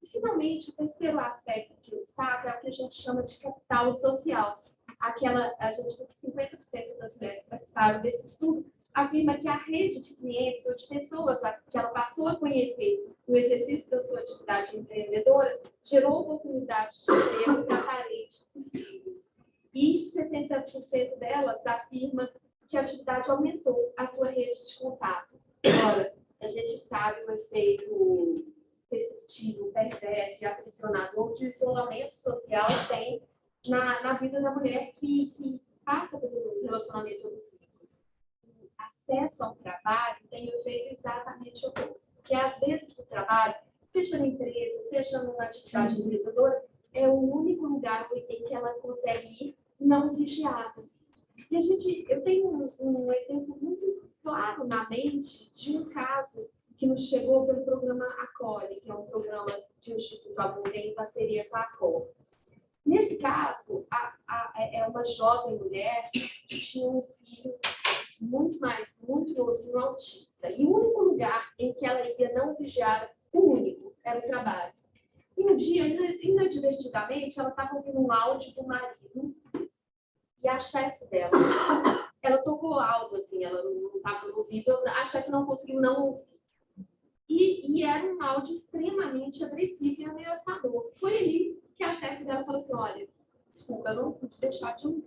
E, finalmente, o terceiro aspecto que eu destaco é o que a gente chama de capital social. A gente viu que 50% das mulheres que participaram desse estudo afirma que a rede de clientes ou de pessoas que ela passou a conhecer no exercício da sua atividade empreendedora gerou oportunidades de emprego para parentes e filhos. E 60% delas afirma que a atividade aumentou a sua rede de contato. Ora, a gente sabe o efeito restritivo, perverso e aprisionador que o isolamento social tem na vida da mulher que passa pelo relacionamento abusivo. O acesso ao trabalho tem o efeito exatamente oposto. Porque, às vezes, o trabalho, seja na empresa, seja numa atividade empreendedora, é o único lugar em que ela consegue ir não vigiada. E eu tenho um exemplo muito claro na mente de um caso que nos chegou pelo programa Acolhe, que é um programa que o Instituto Avon tem em parceria com a Acol. Nesse caso, é uma jovem mulher que tinha um filho muito novinho, autista. E o único lugar em que ela ia não vigiada, o único, era o trabalho. E um dia, inadvertidamente, ela estava ouvindo um áudio do marido e a chefe dela, ela tocou áudio, assim, ela não estava no ouvido, a chefe não conseguiu não ouvir. E era um áudio extremamente agressivo e ameaçador. Foi ali que a chefe dela falou assim, olha, desculpa, eu não pude deixar de ouvir.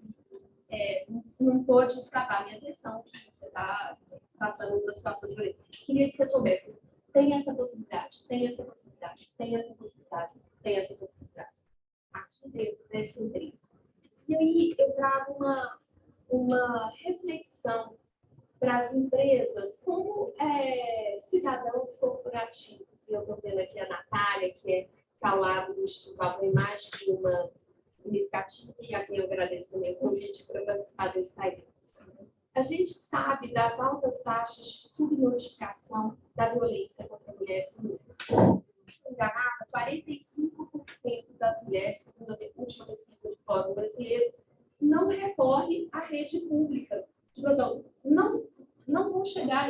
Não pode escapar a minha atenção que você está passando uma situação de violência. Queria que você soubesse, tem essa possibilidade, tem essa possibilidade, tem essa possibilidade, tem essa possibilidade. Aqui dentro dessa empresa. E aí eu trago uma reflexão para as empresas como cidadãos corporativos. Eu estou vendo aqui a Natália, que está ao lado do Instituto Avon, mais de uma iniciativa, e a quem eu agradeço também o convite para participar desse painel. A gente sabe das altas taxas de subnotificação da violência contra mulheres e mulheres. Enganada, 45% das mulheres, segundo a última pesquisa do Fórum Brasileiro, não recorre à rede pública. Tipo assim, não vão chegar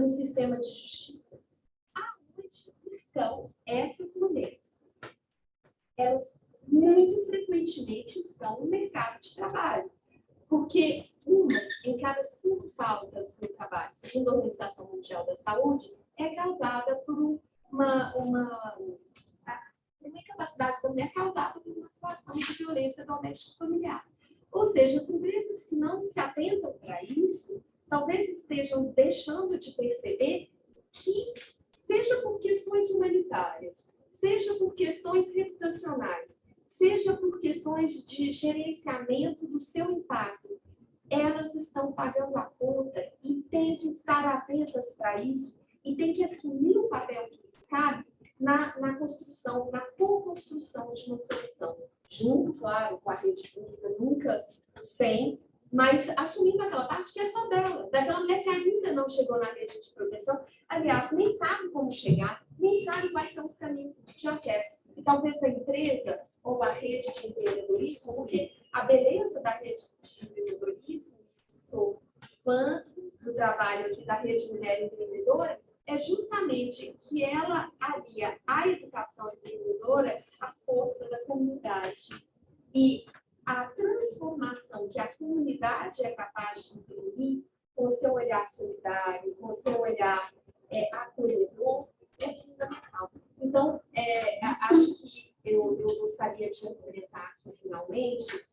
no sistema de justiça. Aonde estão essas mulheres? Elas muito frequentemente estão no mercado de trabalho. Porque uma em cada 5 faltas no trabalho, segundo a Organização Mundial da Saúde, é causada por uma incapacidade da mulher causada por uma situação de violência doméstica familiar. Ou seja, as empresas que não se atentam para isso, talvez estejam deixando de perceber que, seja por questões humanitárias, seja por questões reputacionais, seja por questões de gerenciamento do seu impacto, elas estão pagando a conta e têm que estar atentas para isso e têm que assumir o papel que lhes cabe na construção, na co-construção de uma solução. Junto, claro, com a rede pública, nunca sem, mas assumindo aquela parte que é só dela, daquela mulher que ainda não chegou na rede de proteção, aliás, nem sabe como chegar, nem sabe quais são os caminhos de acesso. E talvez a empresa ou a rede de empreendedorismo, porque a beleza da rede de empreendedorismo, sou fã do trabalho aqui da Rede Mulher Empreendedora, é justamente que ela alia a educação empreendedora à força da comunidade. E a transformação que a comunidade é capaz de imprimir com o seu olhar solidário, com o seu olhar acolhedor, é fundamental. Então, acho que eu gostaria de comentar aqui, finalmente,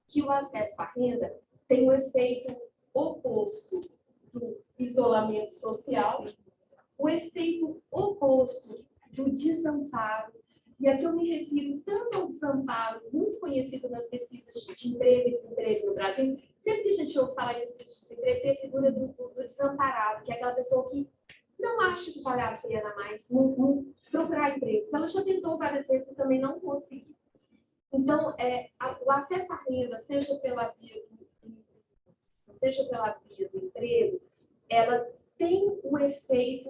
que o acesso à renda tem um efeito oposto do isolamento social, o efeito oposto do desamparo E aqui eu me refiro tanto ao desamparo, muito conhecido nas pesquisas de emprego e desemprego no Brasil. Sempre que a gente ouve falar em pesquisas de desemprego, tem a figura do desamparado, que é aquela pessoa que não acha que vale a pena mais não procurar emprego. Ela já tentou várias vezes e também não conseguiu. Então, o acesso à renda, seja pela via do emprego, ela tem o efeito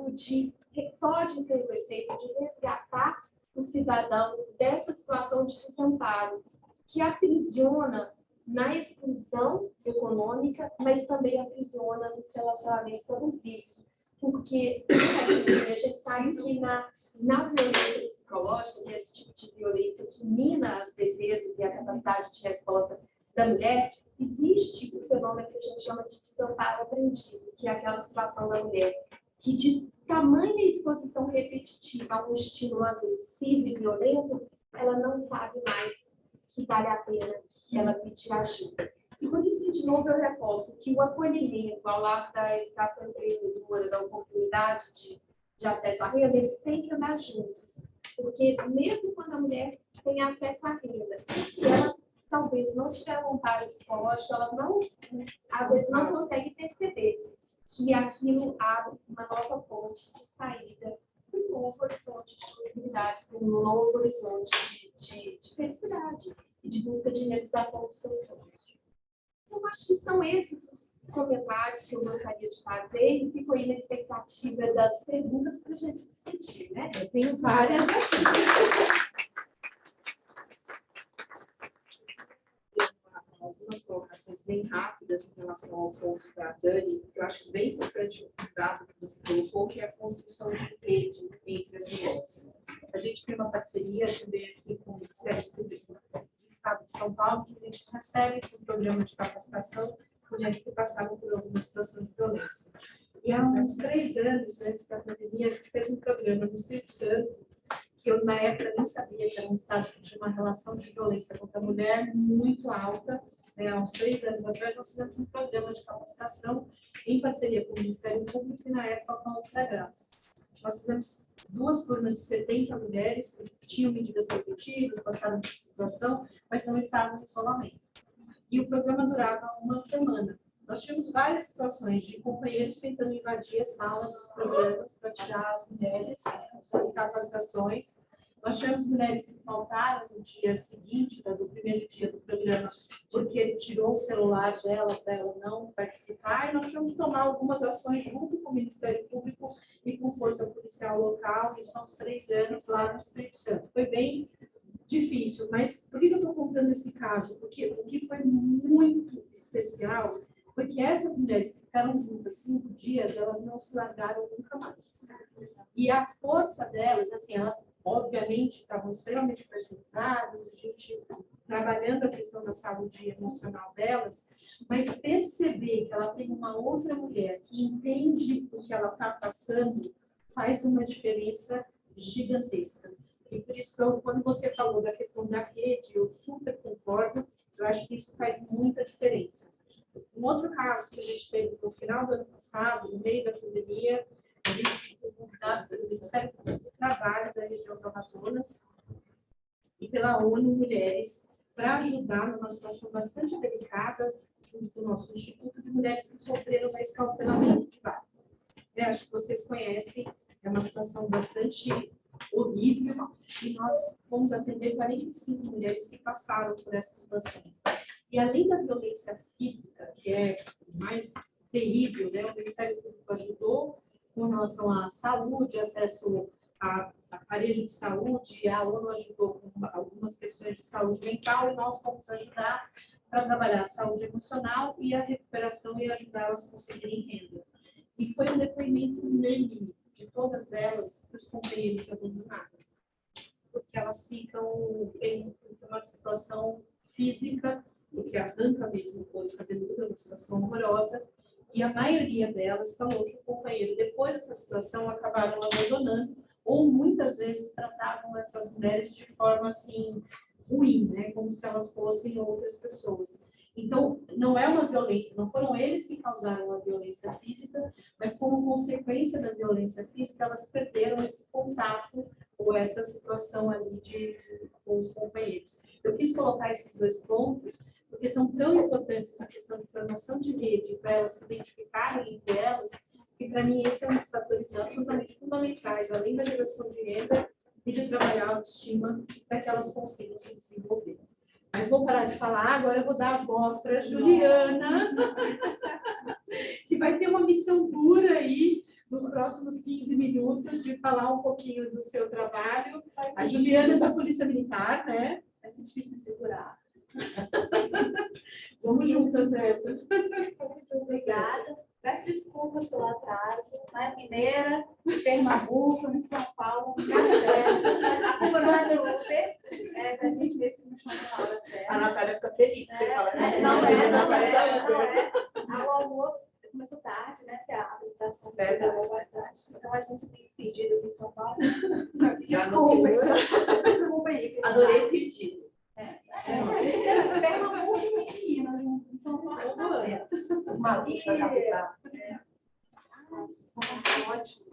pode ter o efeito de resgatar o cidadão dessa situação de desamparo, que aprisiona na exclusão econômica, mas também aprisiona nos relacionamentos abusivos. Porque a gente sabe que na violência psicológica, que é esse tipo de violência que mina as defesas e a capacidade de resposta da mulher, existe o fenômeno que a gente chama de desamparo aprendido, que é aquela situação da mulher que, de tamanha exposição repetitiva a um estímulo agressivo e violento, ela não sabe mais que vale a pena ela pedir ajuda. E por isso, de novo, eu reforço que o acolhimento ao lado da educação empreendedora, da oportunidade de acesso à renda, eles têm que andar juntos. Porque mesmo quando a mulher tem acesso à renda, e ela talvez não tiver um amparo psicológico, ela não, às vezes não consegue perceber que aquilo abre uma nova ponte de saída para um novo horizonte de possibilidades, para um novo horizonte de felicidade e de busca de realização dos seus sonhos. Eu acho que são esses os comentários que eu gostaria de fazer e fico aí na expectativa das perguntas para a gente discutir, né? Eu tenho várias aqui. Algumas colocações bem rápidas em relação ao ponto da Dani, que eu acho bem importante o dado que você colocou, que é a construção de rede entre as mulheres. A gente tem uma parceria também aqui com o Ministério Público do Estado de São Paulo, que a gente recebe um programa de capacitação de mulheres que passaram por alguma situação de violência. E há uns 3 anos, antes da pandemia, a gente fez um programa no Espírito Santo, que eu, na época, nem sabia que era um estado que tinha uma relação de violência contra a mulher muito alta. Há uns 3 anos atrás, nós fizemos um programa de capacitação em parceria com o Ministério Público e, na época, com a Ultragás. Nós fizemos 2 turmas de 70 mulheres que tinham medidas protetivas, passaram por situação, mas não estavam em isolamento. E o programa durava uma semana. Nós tivemos várias situações de companheiros tentando invadir a sala dos programas para tirar as mulheres das capacitações. Nós tivemos mulheres que faltaram no dia seguinte, do primeiro dia do programa, porque ele tirou o celular dela para ela não participar. E nós tivemos que tomar algumas ações junto com o Ministério Público e com Força Policial Local. Isso há uns 3 anos lá no Espírito Santo. Foi bem difícil, mas por que eu estou contando esse caso? Porque o que foi muito especial foi que essas mulheres que ficaram juntas 5 dias, elas não se largaram nunca mais. E a força delas, assim, elas obviamente estavam extremamente fragilizadas, a gente trabalhando a questão da saúde emocional delas, mas perceber que ela tem uma outra mulher que entende o que ela está passando faz uma diferença gigantesca. E por isso, quando você falou da questão da rede, eu super concordo, eu acho que isso faz muita diferença. Um outro caso que a gente teve no final do ano passado, no meio da pandemia, a gente foi convidado pelo Ministério do Trabalho da região do Amazonas e pela ONU Mulheres para ajudar numa situação bastante delicada, junto do nosso Instituto de Mulheres que sofreram um escalpelamento de base. Acho que vocês conhecem, é uma situação bastante horrível e nós fomos atender 45 mulheres que passaram por essa situação. E além da violência física, que é mais terrível, né, o Ministério Público ajudou com relação à saúde, acesso a aparelho de saúde, a ONU ajudou com algumas questões de saúde mental e nós fomos ajudar para trabalhar a saúde emocional e a recuperação e ajudar elas a conseguirem renda. E foi um depoimento unânime de todas elas que os companheiros abandonaram, porque elas ficam em uma situação física, porque arranca mesmo o corpo cabeludo, uma situação horrorosa, e a maioria delas falou que o companheiro, depois dessa situação, acabaram abandonando, ou muitas vezes tratavam essas mulheres de forma assim, ruim, né? Como se elas fossem outras pessoas. Então, não é uma violência, não foram eles que causaram a violência física, mas como consequência da violência física, elas perderam esse contato ou essa situação ali com os companheiros. Eu quis colocar esses dois pontos, porque são tão importantes essa questão de formação de rede, para elas se identificarem entre elas, que para mim esse é um dos fatores absolutamente fundamentais, além da geração de renda e de trabalhar a autoestima, para que elas consigam se desenvolver. Mas vou parar de falar, agora eu vou dar a voz para a Juliana, que vai ter uma missão dura aí, nos próximos 15 minutos, de falar um pouquinho do seu trabalho. A Juliana é da Polícia Militar, né? Vai ser difícil de segurar. Vamos juntas nessa. Muito obrigada. Peço desculpas pelo atraso, né? Mineira, Pernambuco, em São Paulo, a culpa não é do Uber, é da gente ver se não chama na hora certa. A Natália fica feliz que você fala que não é, não é. Ao almoço começou tarde, né? Porque a visitação demorou bastante. Então a gente tem pedido aqui em São Paulo. Desculpa aí. Adorei o pedido. Pernambuco e Minas, em São Paulo. Uma luz da capital. São ótimos.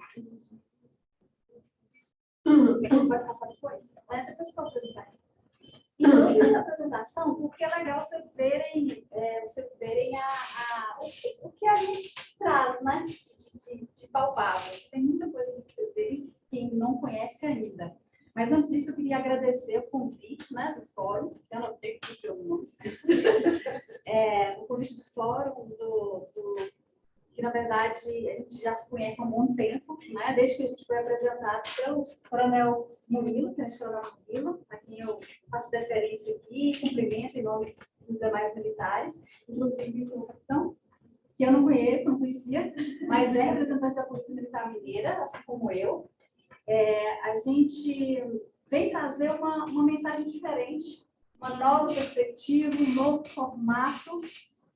Vai ficar depois, né? Depois que eu apresentar. E eu fiz a apresentação porque é legal vocês verem o que a gente traz, né? De palpável. Tem muita coisa que vocês verem que não conhece ainda. Mas antes disso, eu queria agradecer o convite, né, do fórum. Eu não tenho que eu não esqueci. O convite do fórum, que na verdade a gente já se conhece há um bom tempo, né? Desde que a gente foi apresentado pelo Coronel Murilo, Tenente-Coronel Murilo, a quem eu faço deferência aqui e cumprimento em nome dos demais militares, inclusive o seu capitão, que eu não conhecia, mas é representante da Polícia Militar Mineira, assim como eu. A gente vem trazer uma mensagem diferente, uma nova perspectiva, um novo formato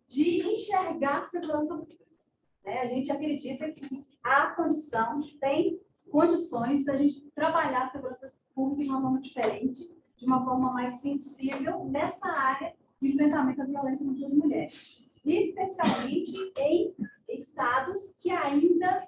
de enxergar a segurança pública. A gente acredita que há condição, tem condições da gente trabalhar a segurança pública de uma forma diferente, de uma forma mais sensível nessa área de enfrentamento à violência contra as mulheres. Especialmente em estados que ainda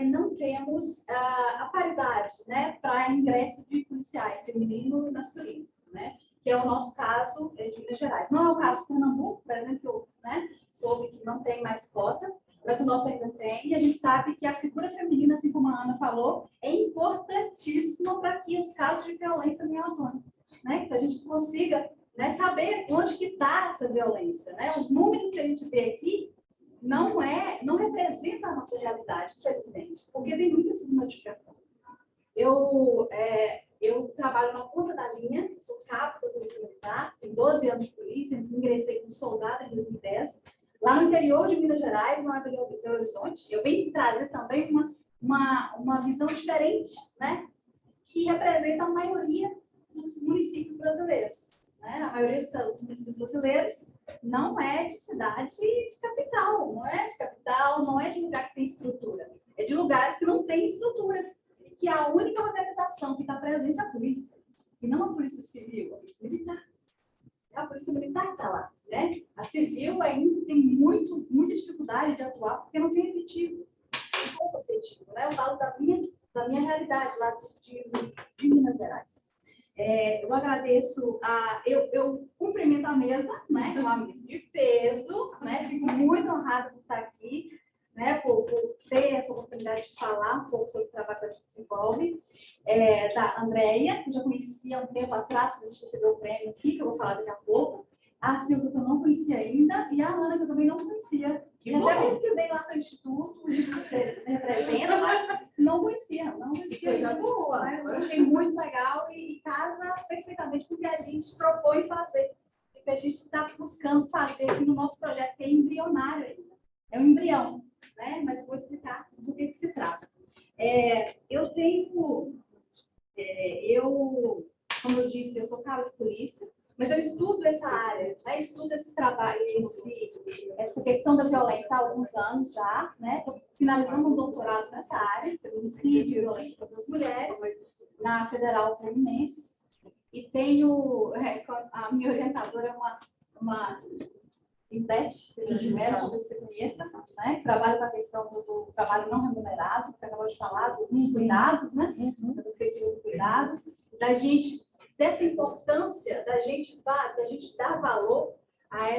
não temos a paridade, né, para ingresso de policiais feminino e masculino, né, que é o nosso caso de Minas Gerais. Não é o caso de Pernambuco, por exemplo, né, soube que não tem mais cota, mas o nosso ainda tem, e a gente sabe que a figura feminina, assim como a Ana falou, é importantíssima para que os casos de violência venham à tona, né, que a gente consiga, né, saber onde que está essa violência, né, os números que a gente vê aqui não representa a nossa realidade, infelizmente, porque tem muita subnotificação. Eu trabalho na ponta da linha, sou cabo da Polícia Militar, tenho 12 anos de polícia, ingressei como soldado em 2010, lá no interior de Minas Gerais, não é Belo Horizonte. Eu venho trazer também uma visão diferente, né, que representa a maioria dos municípios brasileiros. Né? A maioria dos municípios brasileiros não é de cidade de capital, não é de lugar que tem estrutura, é de lugares que não tem estrutura, que a única organização que está presente é a polícia, e não a polícia civil, a polícia militar. É a polícia militar que está lá, né? A civil ainda tem muita dificuldade de atuar porque não tem efetivo, pouco efetivo, né? Eu falo da minha realidade lá de Minas Gerais. Eu agradeço, eu cumprimento a mesa, né, com uma mesa de peso, né, fico muito honrada por estar aqui, né, por ter essa oportunidade de falar um pouco sobre o trabalho que a gente desenvolve, da Andréia, que eu já conhecia há um tempo atrás, quando a gente recebeu o prêmio aqui, que eu vou falar daqui a pouco, a Silvia, que eu não conhecia ainda, e a Ana, que eu também não conhecia. Eu até pesquisei lá no seu instituto, o instituto que você representa, mas não conhecia. Coisa boa. Mas eu achei muito legal e casa perfeitamente com o que a gente propõe fazer, o que a gente está buscando fazer aqui no nosso projeto, que é embrionário ainda. É um embrião, né? Mas eu vou explicar do que se trata. Como eu disse, eu sou cabo de polícia, mas eu estudo essa área, né? Estudo esse trabalho, essa questão da violência há alguns anos já, né? Estou finalizando um doutorado nessa área, feminicídio e violência contra as mulheres, na Federal Fluminense, e tenho, a minha orientadora é uma Invest, talvez você conheça, né? Trabalha com a questão do trabalho não remunerado, que você acabou de falar, dos cuidados, né? Dos questões de cuidados, dessa importância da gente dar valor a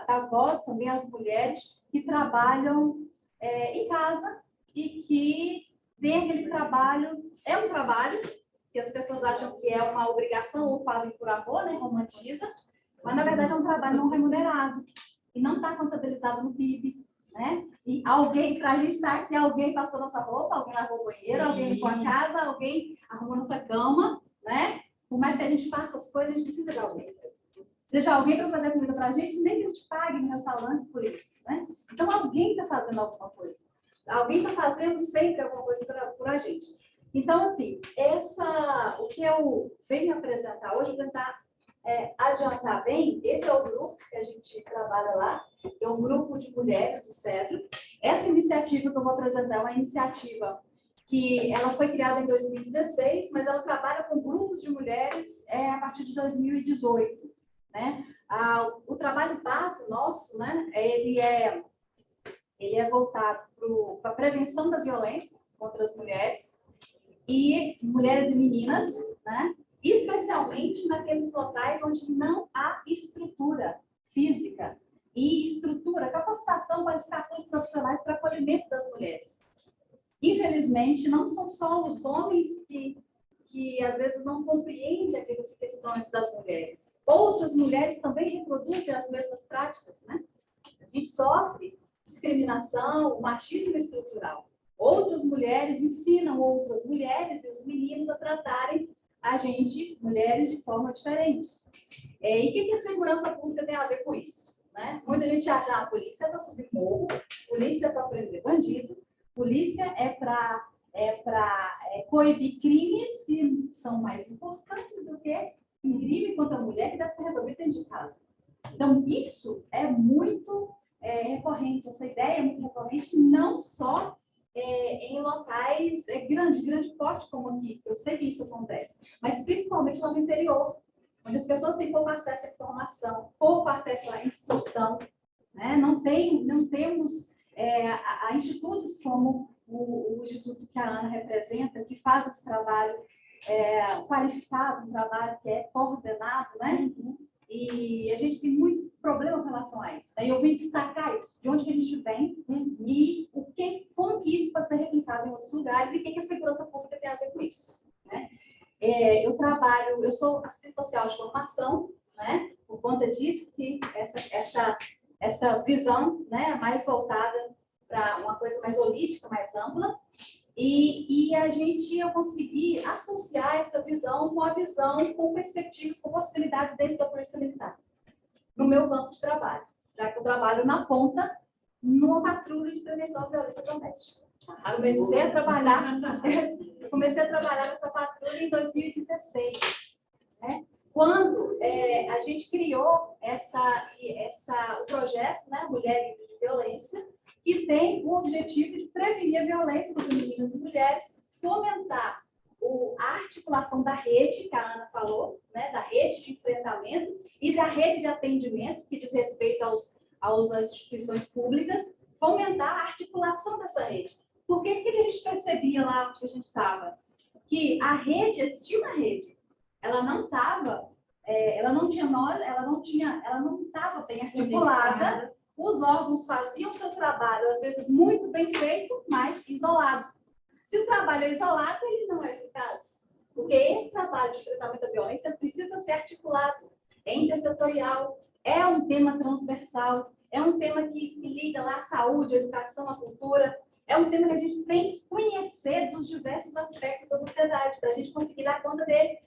dar voz também às mulheres que trabalham em casa e que tem aquele trabalho, é um trabalho que as pessoas acham que é uma obrigação ou fazem por amor, né? Romantiza. Mas, na verdade, é um trabalho não remunerado e não está contabilizado no PIB, né? E para a gente estar aqui, alguém passou nossa roupa, alguém lavou o banheiro, alguém limpou a casa, alguém arrumou nossa cama, né? Por mais que a gente faça as coisas, a gente precisa de alguém. Seja alguém para fazer comida para a gente, nem que a gente pague no restaurante por isso, né? Então, alguém está fazendo alguma coisa. Alguém está fazendo sempre alguma coisa por a gente. Então, assim, o que eu venho apresentar hoje, eu vou tentar adiantar bem, esse é o grupo que a gente trabalha lá, é um grupo de mulheres do Cedro. Essa iniciativa que eu vou apresentar é uma iniciativa que ela foi criada em 2016, mas ela trabalha com grupos de mulheres a partir de 2018, né? O trabalho base nosso, né, ele é voltado para a prevenção da violência contra as mulheres e meninas, né? Especialmente naqueles locais onde não há estrutura física e capacitação, qualificação de profissionais para acolhimento das mulheres. Infelizmente, não são só os homens que às vezes não compreendem aquelas questões das mulheres. Outras mulheres também reproduzem as mesmas práticas, né? A gente sofre discriminação, machismo estrutural. Outras mulheres ensinam outras mulheres e os meninos a tratarem a gente, mulheres, de forma diferente. E o que a segurança pública tem a ver com isso? Né? Muita gente acha a polícia é para subir morro, polícia é para prender bandido, polícia é para coibir crimes que são mais importantes do que um crime contra a mulher que deve ser resolvido dentro de casa. Então, isso é muito recorrente, essa ideia é muito recorrente, não só em locais grande porte como aqui, eu sei que isso acontece, mas principalmente lá no interior, onde as pessoas têm pouco acesso à informação, pouco acesso à instrução, né? Não temos institutos como o instituto que a Ana representa, que faz esse trabalho qualificado, um trabalho que é coordenado, né? E a gente tem muito problema com relação a isso. Aí eu vim destacar isso, de onde que a gente vem e como que isso pode ser replicado em outros lugares e o que a segurança pública tem a ver com isso, né? Eu sou assistente social de formação, né? Por conta disso que essa visão, né, mais voltada para uma coisa mais holística, mais ampla, e eu consegui associar essa visão com a visão, com perspectivas, com possibilidades dentro da Polícia Militar, no meu campo de trabalho, já que eu trabalho na ponta, numa patrulha de prevenção à violência doméstica. Comecei a trabalhar nessa patrulha em 2016, né? Quando a gente criou o projeto, né, Mulher Livre de Violência, que tem o objetivo de prevenir a violência contra meninas e mulheres, fomentar a articulação da rede, que a Ana falou, né, da rede de enfrentamento e da rede de atendimento, que diz respeito às instituições públicas, fomentar a articulação dessa rede. Por que a gente percebia lá onde a gente estava? Que existia uma rede, ela não estava bem articulada, os órgãos faziam seu trabalho, às vezes muito bem feito, mas isolado. Se o trabalho é isolado, ele não é eficaz, porque esse trabalho de enfrentamento à violência precisa ser articulado, é intersetorial, é um tema transversal, é um tema que liga lá a saúde, a educação, a cultura, é um tema que a gente tem que conhecer dos diversos aspectos da sociedade, para a gente conseguir dar conta dele.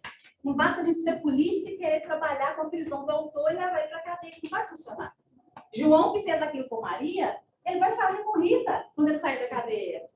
Não basta a gente ser polícia e querer trabalhar com a prisão do autor e levar ele para a cadeia, que não vai funcionar. João, que fez aquilo com Maria, ele vai fazer com Rita quando ele sair da cadeia.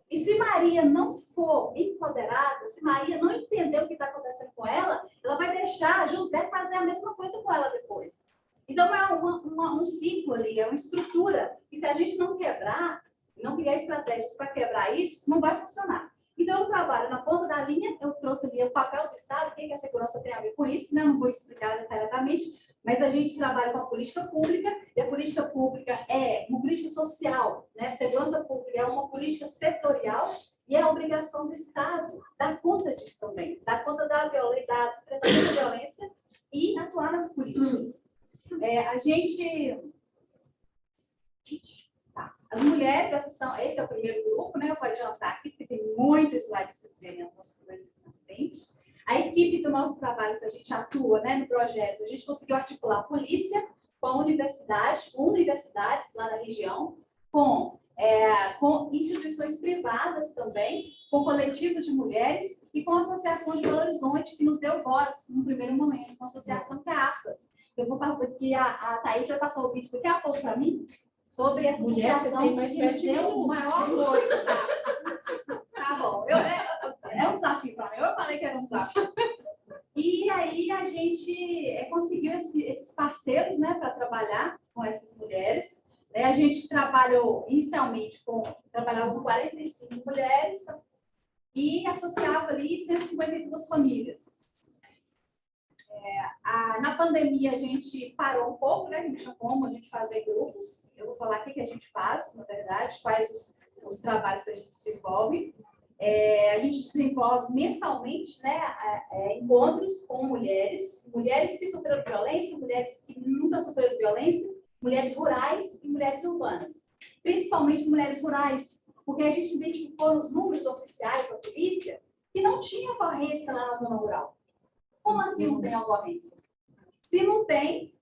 E se Maria não for empoderada, se Maria não entender o que está acontecendo com ela vai deixar José fazer a mesma coisa com ela depois. Então, é um ciclo ali, é uma estrutura. E se a gente não quebrar, não criar estratégias para quebrar isso, não vai funcionar. Então, eu trabalho na ponta da linha, eu trouxe ali o papel do Estado, o que a segurança tem a ver com isso, né? Não vou explicar detalhadamente, mas a gente trabalha com a política pública, e a política pública é uma política social, né? Segurança pública é uma política setorial, e é a obrigação do Estado dar conta disso também, dar conta da violência, da enfrentamento da violência e atuar nas políticas. A gente... Tá. As mulheres, esse é o primeiro grupo, né? Eu vou adiantar aqui, porque tem muito slide para vocês verem algumas coisas na frente. A equipe do nosso trabalho que a gente atua, né, no projeto, a gente conseguiu articular a polícia com a universidades lá da região, com instituições privadas também, com coletivos de mulheres e com a Associação de Belo Horizonte, que nos deu voz no primeiro momento, com a associação que é a AFAS. Eu vou passar aqui, a Thaís vai passar o vídeo daqui a pouco para mim, sobre essa associação que nos deu o maior apoio. Tá bom, é um desafio para mim, eu falei que era um desafio. E aí a gente conseguiu esses parceiros, né, para trabalhar com essas mulheres. A gente trabalhou inicialmente trabalhava com 45 mulheres e associava ali 152 famílias. Na pandemia a gente parou um pouco, né? Não tinha como a gente fazer grupos. Eu vou falar o que a gente faz, na verdade, quais os trabalhos que a gente desenvolve. A gente desenvolve mensalmente, né, encontros com mulheres que sofreram violência, mulheres que nunca sofreram violência, mulheres rurais e mulheres urbanas. Principalmente mulheres rurais, porque a gente identificou nos números oficiais da polícia que não tinha ocorrência lá na zona rural. Como assim não tem ocorrência? Se não tem,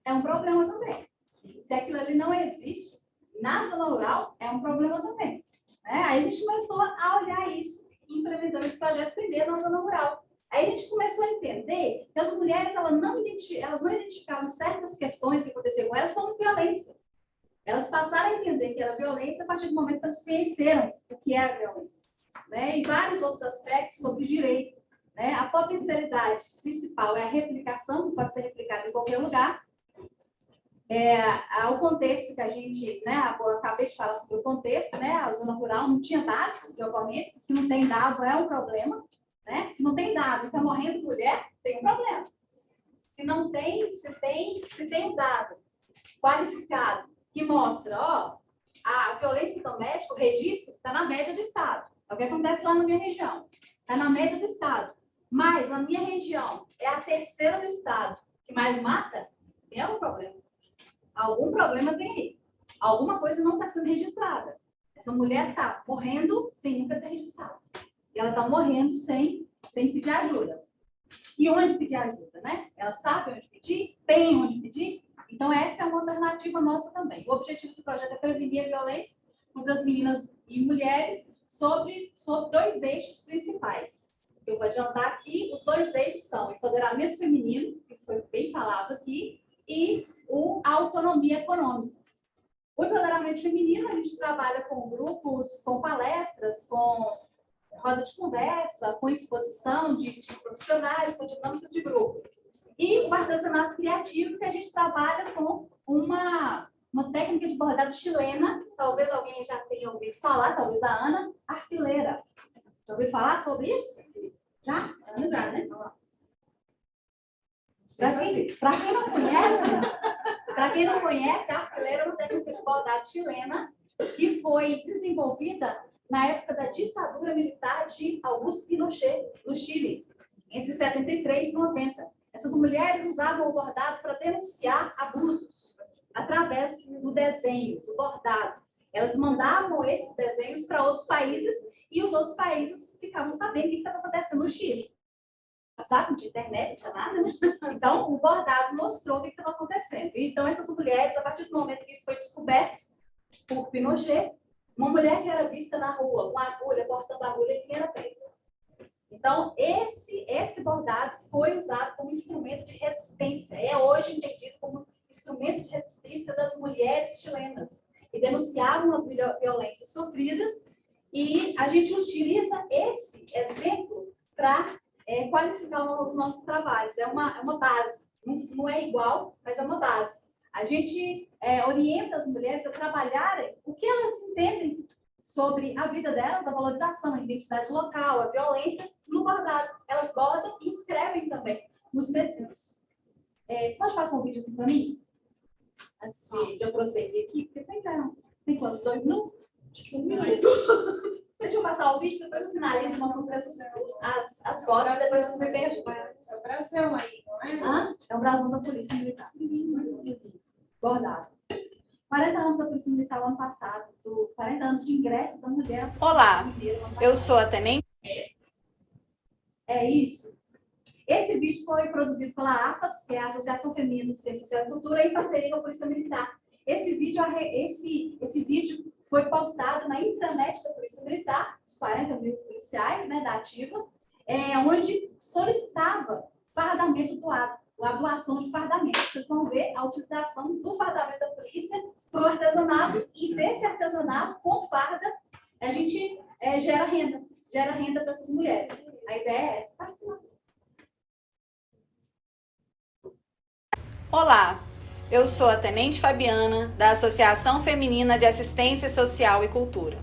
é um problema também. Se aquilo ali não existe, na zona rural, é um problema também. Aí a gente começou a olhar isso e implementamos esse projeto primeiro na zona rural. Aí a gente começou a entender que as mulheres elas não identificavam certas questões que aconteciam com elas como violência. Elas passaram a entender que era violência a partir do momento que elas conheceram o que é a violência. E vários outros aspectos sobre direito. A potencialidade principal é a replicação, que pode ser replicada em qualquer lugar. O contexto que a gente, eu acabei de falar sobre o contexto, a zona rural não tinha dado de ocorrência, se não tem dado é um problema, se não tem dado e está morrendo mulher, tem um problema. Se não tem, se tem um dado qualificado que mostra, a violência doméstica, o registro está na média do Estado, é o que acontece lá na minha região, está na média do Estado, mas a minha região é a terceira do Estado que mais mata, tem algum problema. Algum problema tem aí. Alguma coisa não está sendo registrada. Essa mulher está morrendo sem nunca ter registrado. E ela está morrendo sem pedir ajuda. E onde pedir ajuda, né? Ela sabe onde pedir? Tem onde pedir? Então, essa é uma alternativa nossa também. O objetivo do projeto é prevenir a violência contra as meninas e mulheres sobre 2 eixos principais. Eu vou adiantar aqui, os 2 eixos são o empoderamento feminino, que foi bem falado aqui, e a autonomia econômica. O empoderamento feminino, a gente trabalha com grupos, com palestras, com roda de conversa, com exposição de profissionais, com dinâmica de grupo. E o artesanato criativo, que a gente trabalha com uma técnica de bordado chilena, talvez alguém já tenha ouvido falar, talvez a Ana, arquileira. Já ouviu falar sobre isso? Já? Ana já, né? Para quem não conhece, a arquileira é uma técnica de bordado chilena que foi desenvolvida na época da ditadura militar de Augusto Pinochet, no Chile, entre 73 e 90. Essas mulheres usavam o bordado para denunciar abusos através do desenho, do bordado. Elas mandavam esses desenhos para outros países e os outros países ficavam sabendo o que estava acontecendo no Chile. Sabe, de internet, não tinha nada, né? Então, o bordado mostrou o que estava acontecendo. Então, essas mulheres, a partir do momento que isso foi descoberto por Pinochet, uma mulher que era vista na rua, com agulha, cortando agulha, que era presa. Então, esse bordado foi usado como instrumento de resistência. É hoje entendido como instrumento de resistência das mulheres chilenas, que denunciavam as violências sofridas, e a gente utiliza esse exemplo para qualificar os nossos trabalhos. É uma base, não é igual, mas é uma base. A gente orienta as mulheres a trabalharem o que elas entendem sobre a vida delas, a valorização, a identidade local, a violência, no bordado. Elas bordam e escrevem também nos tecidos. Você pode passar um vídeo assim para mim? Antes de eu prosseguir aqui, porque tem quantos? 2 minutos? Acho que 1 minuto. Deixa eu passar o vídeo, depois eu finalizo, mostro as fotos, depois você me perde. É o brasão aí, não é? É o brasão da Polícia Militar. Bordado. 40 anos da Polícia Militar no ano passado, 40 anos de ingresso da mulher. Olá, eu sou a Tenente. É isso. Esse vídeo foi produzido pela AFAS, que é a Associação Feminina de Ciência Social e Cultura, em parceria com a Polícia Militar. Esse vídeo foi postado na intranet da Polícia Militar, os 40 mil policiais, né, da ativa, onde solicitava fardamento doado, a doação de fardamento. Vocês vão ver a utilização do fardamento da polícia para o artesanato, e desse artesanato com farda a gente gera renda para essas mulheres. A ideia é essa, tá? Olá, eu sou a Tenente Fabiana, da Associação Feminina de Assistência Social e Cultura.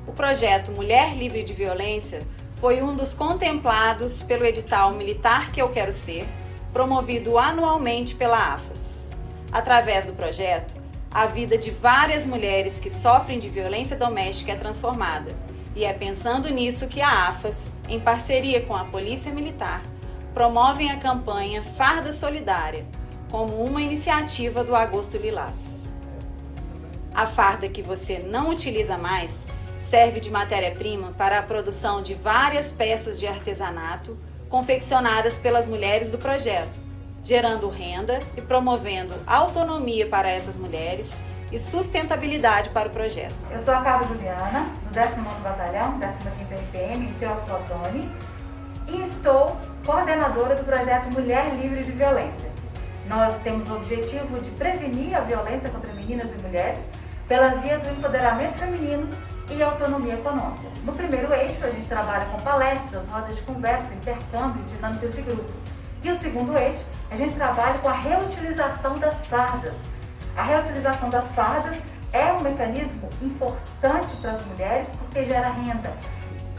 O projeto Mulher Livre de Violência foi um dos contemplados pelo edital Militar que eu quero ser, promovido anualmente pela AFAS. Através do projeto, a vida de várias mulheres que sofrem de violência doméstica é transformada, e é pensando nisso que a AFAS, em parceria com a Polícia Militar, promovem a campanha Farda Solidária, como uma iniciativa do Agosto Lilás. A farda que você não utiliza mais serve de matéria-prima para a produção de várias peças de artesanato confeccionadas pelas mulheres do projeto, gerando renda e promovendo autonomia para essas mulheres e sustentabilidade para o projeto. Eu sou a Cabo Juliana, do 19º Batalhão, 15ª RPM, em Teófilo Otoni, e estou coordenadora do projeto Mulher Livre de Violência. Nós temos o objetivo de prevenir a violência contra meninas e mulheres pela via do empoderamento feminino e autonomia econômica. No primeiro eixo, a gente trabalha com palestras, rodas de conversa, intercâmbio e dinâmicas de grupo. E o segundo eixo, a gente trabalha com a reutilização das fardas. A reutilização das fardas é um mecanismo importante para as mulheres porque gera renda.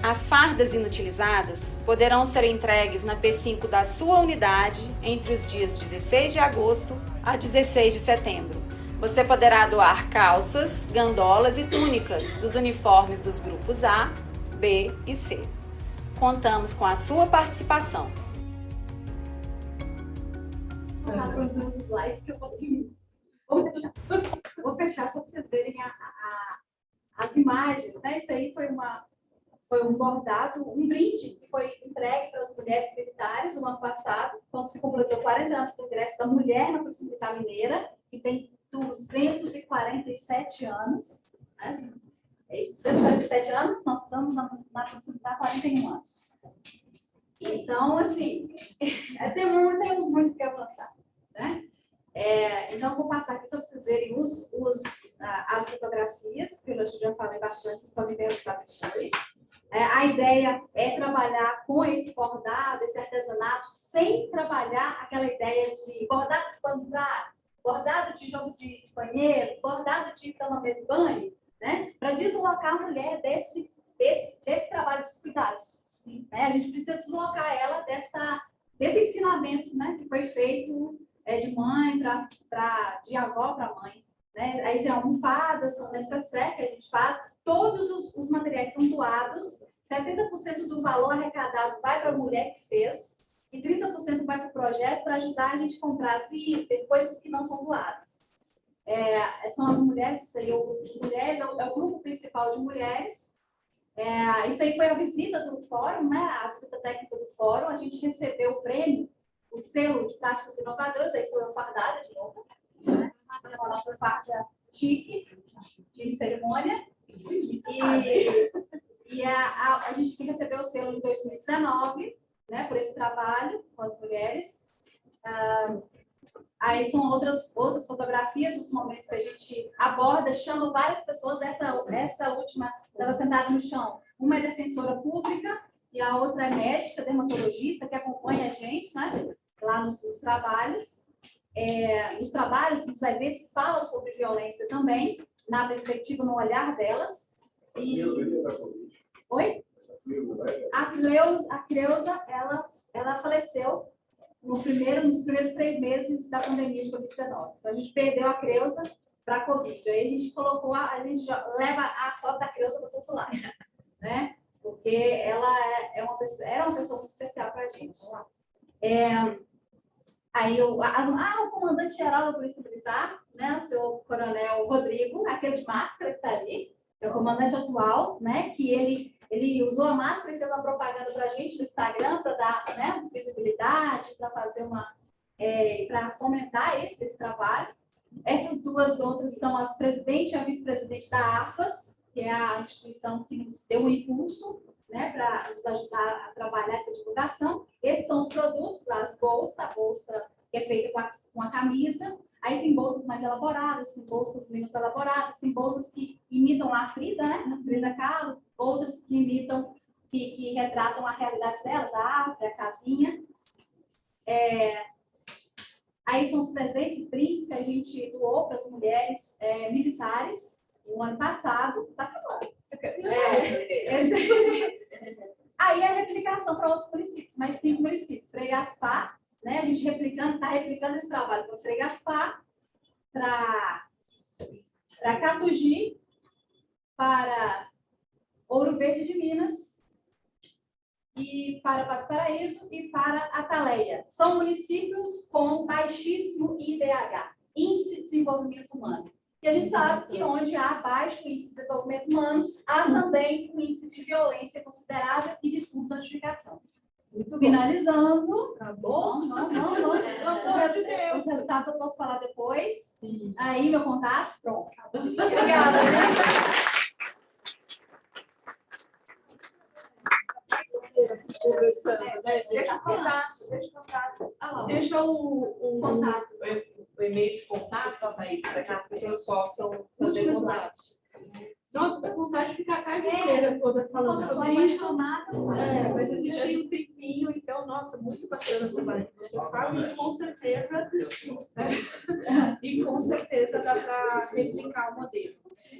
As fardas inutilizadas poderão ser entregues na P5 da sua unidade entre os dias 16 de agosto a 16 de setembro. Você poderá doar calças, gandolas e túnicas dos uniformes dos grupos A, B e C. Contamos com a sua participação. Vou colocar os meus slides que eu vou fechar só para vocês verem as imagens, né? Isso aí foi um bordado, um brinde que foi entregue para as mulheres militares no ano passado, quando se completou 40 anos do ingresso da mulher na Polícia Militar Mineira, que tem 247 anos. Né? É isso, 247 anos, nós estamos na Polícia Militar há 41 anos. Então, assim, temos muito que avançar. Né? Então, eu vou passar aqui só para vocês verem as fotografias, que eu já falei bastante, vocês podem ver depois. A ideia é trabalhar com esse bordado, esse artesanato, sem trabalhar aquela ideia de bordado de pano de prato, bordado de jogo de banheiro, bordado de cama mesa e banho, né? Para deslocar a mulher desse trabalho dos cuidados. Né? A gente precisa deslocar ela desse ensinamento, né, que foi feito de mãe de avó para mãe. Né? Aí são almofadas, são necessaires que a gente faz. Todos os materiais são doados, 70% do valor arrecadado vai para a mulher que fez e 30% vai para o projeto para ajudar a gente a comprar zíper, coisas que não são doadas. São as mulheres, isso aí é o grupo de mulheres, é o grupo principal de mulheres. Isso aí foi a visita do fórum, né? A visita técnica do fórum, a gente recebeu o prêmio, o selo de práticas inovadoras, aí sou eu fardada de novo, né? A nossa farda chique, de cerimônia. E a gente recebeu o selo em 2019, né, por esse trabalho com as mulheres. Aí são outras fotografias dos momentos que a gente aborda, chama várias pessoas. Essa última estava sentada no chão. Uma é defensora pública e a outra é médica, dermatologista, que acompanha a gente, né, lá nos trabalhos. Os trabalhos, nos eventos que falam sobre violência também, na perspectiva, no olhar delas. Oi? A Cleusa, ela faleceu nos primeiros 3 meses da pandemia de Covid-19. Então, a gente perdeu a Creuza para a Covid. Aí a gente colocou, a gente leva a foto da Creuza para todos lados, né? Porque ela era uma pessoa muito especial para a gente. Aí o comandante-geral da Polícia Militar, né, o seu coronel Rodrigo, aquele de máscara que está ali, é o comandante atual, né, que ele usou a máscara e fez uma propaganda para a gente no Instagram para dar, né, visibilidade, para fazer para fomentar esse trabalho. Essas duas outras são as presidente e a vice-presidente da AFAS, que é a instituição que nos deu um impulso, né, para nos ajudar a trabalhar essa divulgação. Esses são os produtos, a bolsa que é feita com a camisa. Aí tem bolsas mais elaboradas, tem bolsas menos elaboradas, tem bolsas que imitam a Frida, né, a Frida Kahlo, outras que imitam, que retratam a realidade delas, a árvore, a casinha. Aí são os presentes, os brindes que a gente doou para as mulheres militares no ano passado. Tá acabando. Aí a replicação para outros municípios, mais 5 municípios. Frei Gaspar, né? A gente está replicando esse trabalho para Frei Gaspar, para Catugi, para Ouro Verde de Minas, e para Pato Paraíso e para Ataleia. São municípios com baixíssimo IDH, Índice de Desenvolvimento Humano. E a gente sabe que onde há baixo índice de desenvolvimento humano, há também um índice de violência considerável e de subnotificação. Finalizando, tá bom? Não. Os resultados eu posso falar depois. Sim. Aí, meu contato, pronto. Obrigada. Deixa o e-mail de contato, Thaís, para que as pessoas possam fazer contato. Nossa, dá vontade de ficar a tarde inteira toda falando sobre isso. Mas a gente tem um tempinho, então, nossa, muito bacana o trabalho que vocês fazem, e com certeza, dá para replicar o modelo.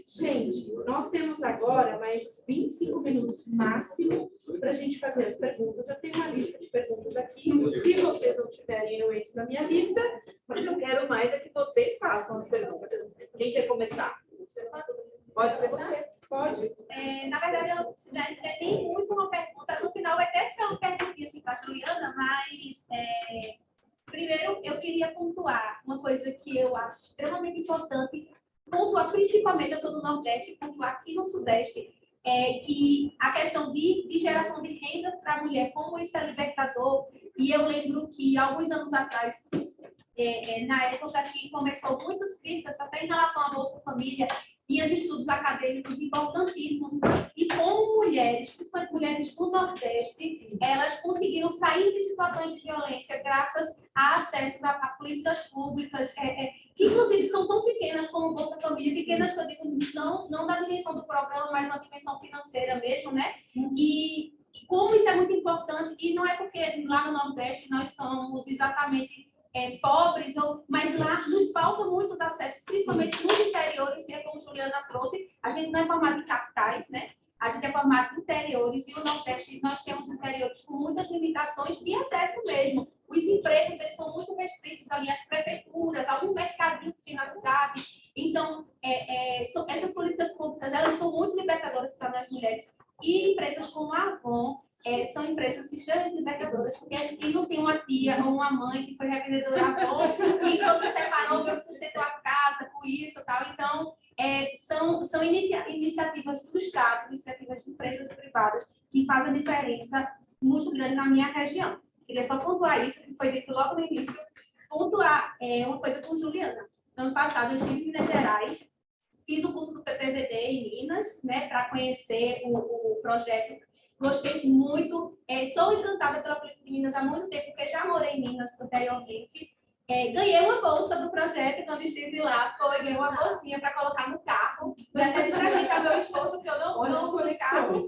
Gente, nós temos agora mais 25 minutos máximo para a gente fazer as perguntas. Eu tenho uma lista de perguntas aqui. Se vocês não tiverem, eu entro na minha lista, mas eu quero mais é que vocês façam as perguntas. Quem quer começar? Pode ser você? Pode. Na verdade, eu nem muito uma pergunta. No final vai até ser uma perguntinha assim para a Juliana, mas primeiro eu queria pontuar uma coisa que eu acho extremamente importante, pontuar principalmente, eu sou do Nordeste, pontuar aqui no Sudeste, que a questão de geração de renda para a mulher, como isso é libertador, e eu lembro que alguns anos atrás, na época que começou muitas críticas, até em relação à Bolsa Família, tinha estudos acadêmicos importantíssimos, e como mulheres, principalmente mulheres do Nordeste, elas conseguiram sair de situações de violência graças a acesso a políticas públicas, que inclusive são tão pequenas como Bolsa Família, pequenas que eu digo não da dimensão do programa, mas na dimensão financeira mesmo, né? E como isso é muito importante, e não é porque lá no Nordeste nós somos exatamente pobres, mas lá nos faltam muitos acessos, principalmente nos interiores, e como a Juliana trouxe, a gente não é formado em capitais, né? A gente é formado em interiores, e o Nordeste, nós temos interiores com muitas limitações de acesso mesmo. Os empregos, eles são muito restritos ali, as prefeituras, algum mercadinho que tem na cidade. Então, essas políticas públicas, elas são muito libertadoras para as mulheres. E empresas como a Avon, são empresas extremamente libertadoras, porque quem não tem uma tia ou uma mãe que foi revendedora da Avon e quando se separou, veio sustentou a casa com isso e tal. Então, são iniciativas do Estado, iniciativas de empresas privadas que fazem diferença muito grande na minha região. Queria só pontuar isso, que foi dito logo no início, pontuar uma coisa com Juliana. No ano passado, eu estive em Minas Gerais, fiz o curso do PPVD em Minas, né, para conhecer o projeto. Gostei muito, sou encantada pela Polícia de Minas há muito tempo, porque já morei em Minas anteriormente. Ganhei uma bolsa do projeto quando estive lá, ganhei uma bolsinha para colocar no carro, para até apresentar meu esposo, que eu não uso carro,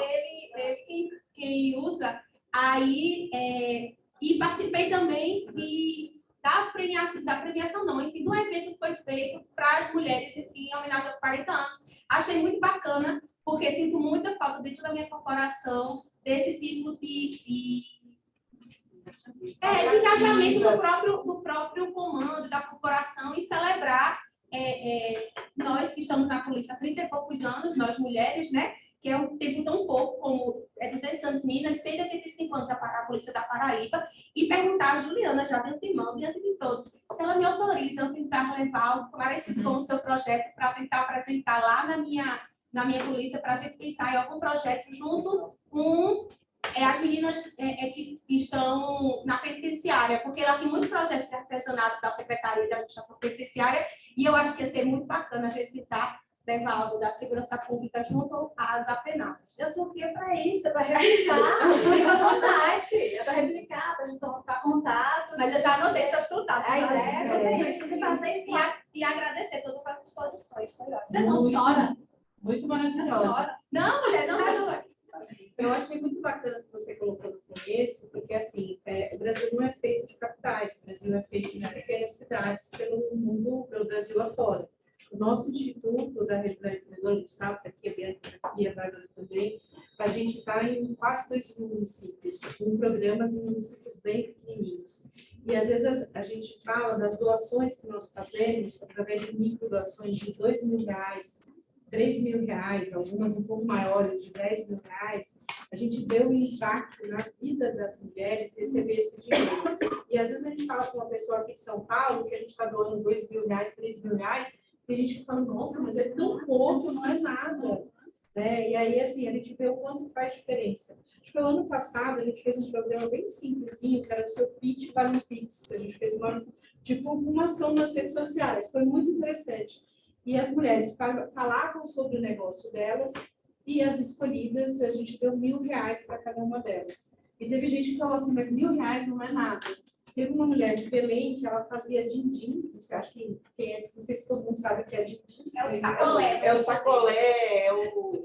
ele quem usa. Aí, e participei também da premiação não, enfim, do evento que foi feito para as mulheres em homenagem aos 40 anos. Achei muito bacana, porque sinto muita falta dentro da minha corporação desse tipo de engajamento do próprio comando, da corporação e celebrar nós que estamos na polícia há 30 e poucos anos, nós mulheres, né? Que é um tempo tão pouco como 200 anos Minas, 185 anos a Polícia da Paraíba, e perguntar a Juliana, já de antemão, diante de todos, se ela me autoriza a tentar levar algo parecido com o seu projeto para tentar apresentar lá na minha polícia, para a gente pensar em algum projeto junto com as meninas que estão na penitenciária, porque lá tem muitos projetos de artesanato da Secretaria de Administração Penitenciária, e eu acho que ia ser muito bacana a gente tentar levar algo da segurança pública junto às apenadas. Eu estou aqui para isso, para replicar, fica à vontade, para replicar, para a gente tomar contato. Mas eu já anotei seus contatos. A ideia é você fazer isso e agradecer todas as exposições. Você não chora? Muito maravilhosa. Não, mulher, não é. Eu achei muito bacana que você colocou no começo, porque assim, o Brasil não é feito de capitais, o Brasil é feito de pequenas cidades pelo mundo, pelo Brasil afora. O nosso instituto da Rede da Empreendedora do Gustavo, que aqui, a Bianca aqui, a Bárbara também, a gente está em quase 2 mil municípios, com programas em municípios bem pequenininhos. E às vezes a gente fala das doações que nós fazemos, através de micro doações de R$2.000, R$3.000, algumas um pouco maiores, de R$10.000, a gente vê o impacto na vida das mulheres receber esse dinheiro. E às vezes a gente fala com uma pessoa aqui de São Paulo, que a gente está doando R$2.000, R$3.000, e a gente fala, nossa, mas é tão pouco, não é nada. Né? E aí, assim, a gente vê o quanto faz diferença. Acho que no ano passado a gente fez um programa bem simplesinho, que era o seu Pitch Vale um Pix. A gente fez uma ação nas redes sociais, foi muito interessante. E as mulheres falavam sobre o negócio delas, e as escolhidas, a gente deu R$1.000 para cada uma delas. E teve gente que falou assim, mas R$1.000 não é nada. Teve uma mulher de Belém que ela fazia din-din, acho que quem é, não sei se todo mundo sabe o que é din-din. É o sacolé. É o sacolé, é o...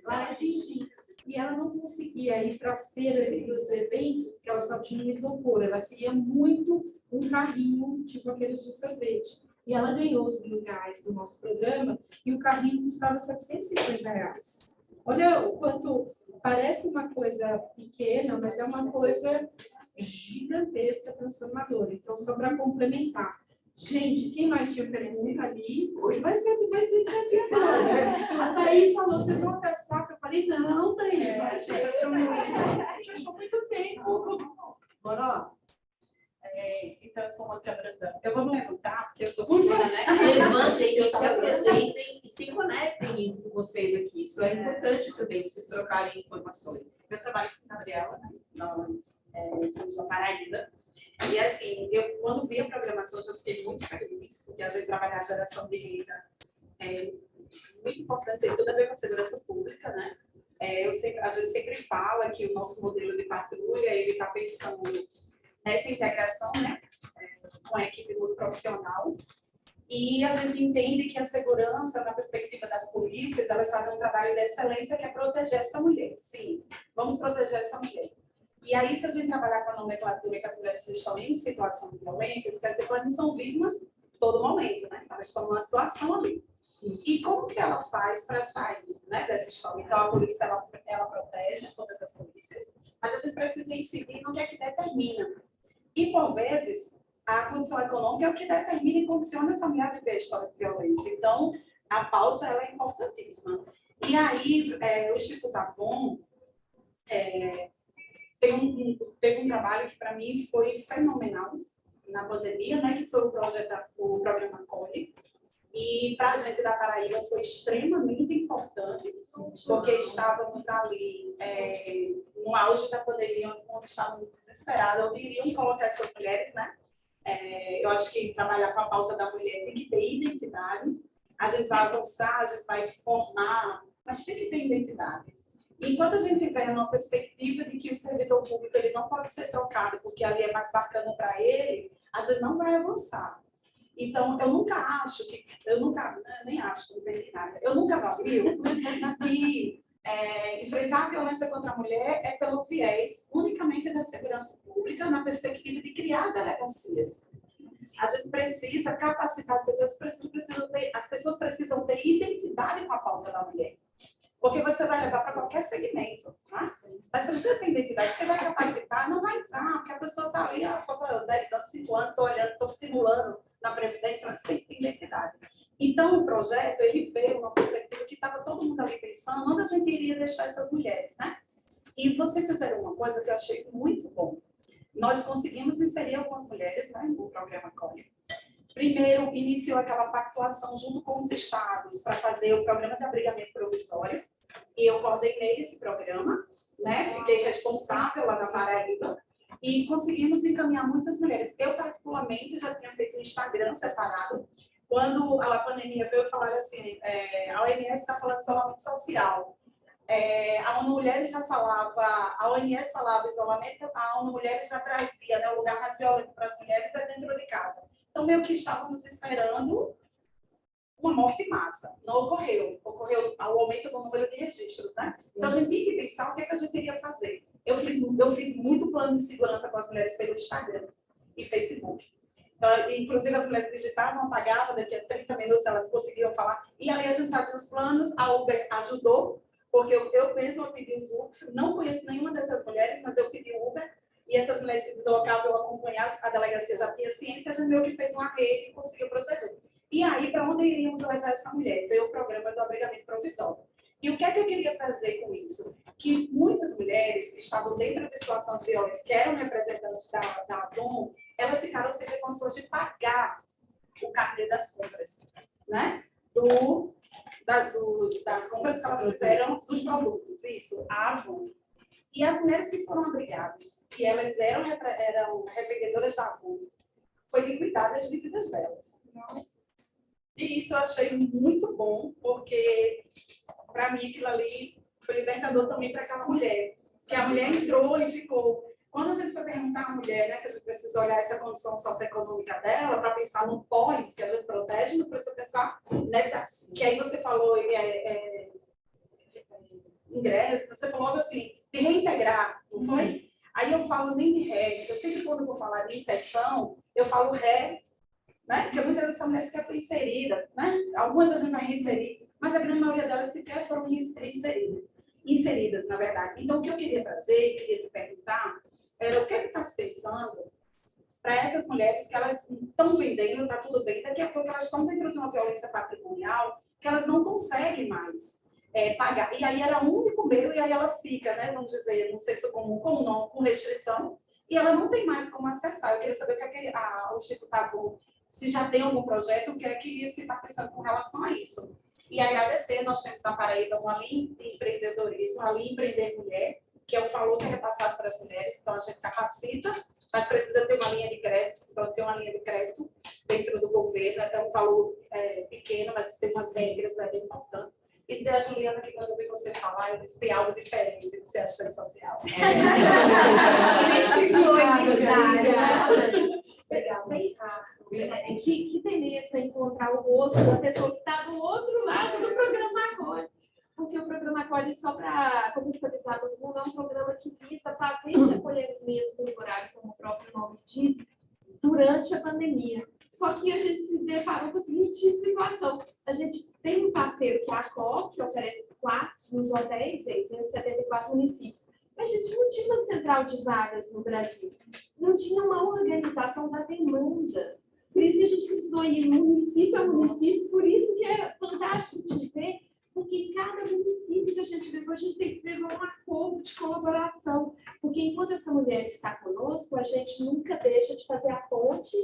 Lá é din-din. E ela não conseguia ir para as feiras e para os eventos, porque ela só tinha isopor. Ela queria muito um carrinho, tipo aqueles de sorvete. E ela ganhou os R$1.000 do nosso programa, e o carrinho custava R$750. Olha o quanto parece uma coisa pequena, mas é uma coisa gigantesca, transformadora. Então, só para complementar. Gente, quem mais tinha pergunta ali? Hoje vai ser desafiador, né? A Thaís falou, vocês vão até as 4? Eu falei, não, Thaís. A gente achou muito tempo. Bora lá. Então, eu sou uma câmera. Eu vou me levantar, porque eu sou pequena, né? Levantem e se apresentem e se conectem com vocês aqui. Isso é importante também, vocês trocarem informações. Eu trabalho com a Gabriela, né? Nós somos da Paraíba. E assim, eu quando vi a programação, eu já fiquei muito feliz, porque a gente trabalhar a geração de renda é muito importante, tem tudo a ver com a segurança pública, né? A gente sempre fala que o nosso modelo de patrulha, ele está pensando nessa integração, né, com a equipe multiprofissional. E a gente entende que a segurança, na perspectiva das polícias, elas fazem um trabalho de excelência que é proteger essa mulher. Sim, vamos proteger essa mulher. E aí, se a gente trabalhar com a nomenclatura que as mulheres estão em situação de violência, isso quer dizer que elas não são vítimas todo momento, né? Elas estão numa situação ali. Sim. E como que ela faz para sair, né, dessa história? Então, a polícia, ela protege todas as polícias, mas a gente precisa incidir no que é que determina. E, por vezes, a condição econômica é o que determina e condiciona essa mulher a viver a história de violência. Então, a pauta ela é importantíssima. E aí, o Instituto Avon teve um trabalho que, para mim, foi fenomenal na pandemia, né, que foi o programa COLE. E, para a gente da Paraíba, foi extremamente importante, porque estávamos ali no auge da pandemia, onde estávamos desesperados, onde iriam colocar essas mulheres, né? Eu acho que trabalhar com a pauta da mulher tem que ter identidade. A gente vai avançar, a gente vai formar, mas tem que ter identidade. E enquanto a gente tiver uma perspectiva de que o servidor público ele não pode ser trocado porque ali é mais bacana para ele, a gente não vai avançar. Então, eu nunca avalio que enfrentar a violência contra a mulher é pelo viés unicamente da segurança pública, na perspectiva de criar delegacias. A gente precisa capacitar as pessoas precisam ter identidade com a pauta da mulher. Porque você vai levar para qualquer segmento. Né? Mas precisa ter identidade. Você vai capacitar, não vai entrar, porque a pessoa está ali, falta 10 anos, 5 anos, estou olhando, estou simulando na Previdência, mas tem que ter identidade. Então, o projeto, ele veio uma perspectiva que estava todo mundo ali pensando, onde a gente iria deixar essas mulheres, né? E vocês fizeram uma coisa que eu achei muito bom. Nós conseguimos inserir algumas mulheres, né, no programa COLE. Primeiro, iniciou aquela pactuação junto com os estados para fazer o programa de abrigamento provisório. E eu coordenei esse programa, né? Fiquei responsável lá na Paraíba e conseguimos encaminhar muitas mulheres. Eu, particularmente, já tinha feito um Instagram separado. Quando a pandemia veio, falaram assim, a OMS está falando de isolamento social. A ONU Mulheres já falava, a OMS falava isolamento, a ONU Mulheres já trazia, né, o lugar mais violento para as mulheres é dentro de casa. Então, meio que estávamos esperando uma morte em massa. Não ocorreu. Ocorreu o aumento do número de registros, né? Então, a gente tem que pensar o que a gente iria fazer. Eu fiz muito plano de segurança com as mulheres pelo Instagram e Facebook. Então, inclusive, as mulheres digitavam, apagavam, daqui a 30 minutos elas conseguiam falar. E aí, a gente fazia os planos, a Uber ajudou, porque eu mesma pedi o Uber, não conheço nenhuma dessas mulheres, mas eu pedi o Uber, e essas mulheres se deslocavam, eu acompanhava, a delegacia já tinha ciência, a gente meio que fez uma rede e conseguiu proteger. E aí, para onde iríamos levar essa mulher? Veio o programa do abrigamento provisório. E o que é que eu queria trazer com isso? Que muitas mulheres que estavam dentro de situação de violência, que eram representantes da ADOM, elas ficaram sem ter condições de pagar o carnê das compras, né? Das compras que elas fizeram dos produtos, isso, a Avon. E as mulheres que foram abrigadas, que elas eram revendedoras da Avon, foi liquidada as dívidas delas. E isso eu achei muito bom, porque, para mim, aquilo ali foi libertador também para aquela mulher. Que a mulher entrou e ficou... Quando a gente foi perguntar à mulher, né, que a gente precisa olhar essa condição socioeconômica dela, para pensar no pós, que a gente protege, não precisa pensar nessa... Que aí você falou ingresso, você falou algo assim, de reintegrar, não foi? Aí eu falo nem de ré, eu sempre quando eu vou falar de inserção, eu falo ré, né? Porque muitas dessas mulheres sequer foi inserida, né? Algumas a gente vai reinserir, mas a grande maioria delas sequer foram inseridas, na verdade. Então, o que eu queria trazer, queria te perguntar, era o que está se pensando para essas mulheres que elas estão vendendo, está tudo bem, daqui a pouco elas estão dentro de uma violência patrimonial que elas não conseguem mais pagar. E aí era um único meio, e aí ela fica, né, vamos dizer, num senso comum, com restrição, e ela não tem mais como acessar. Eu queria saber que o Instituto Avon, se já tem algum projeto, o que é que se está pensando com relação a isso. E agradecer, nós temos na Paraíba uma linha de empreendedorismo, a linha Empreender Mulher, que é um valor que é repassado para as mulheres, então a gente capacita, mas precisa ter uma linha de crédito, então tem uma linha de crédito dentro do governo, é um valor pequeno, mas tem umas regras, é bem importante. E dizer a Juliana que quando eu vi você falar, eu disse, tem algo diferente de ser assistente social. Pegar bem rápido. Que beleza encontrar o rosto da pessoa que está do outro lado do programa Acolhe. Porque o programa Acolhe, só para contextualizar todo mundo, é um programa que visa fazer esse acolhimento temporário, como o próprio nome diz, durante a pandemia. Só que a gente se deparou com a seguinte situação. A gente tem um parceiro que é a COP, que oferece quartos nos hotéis em 274 municípios. Mas a gente não tinha uma central de vagas no Brasil. Não tinha uma organização da demanda. Por isso que a gente precisou ir município a município, por isso que é fantástico de ver, porque em cada município que a gente levou, a gente tem que levar um acordo de colaboração. Porque enquanto essa mulher está conosco, a gente nunca deixa de fazer a ponte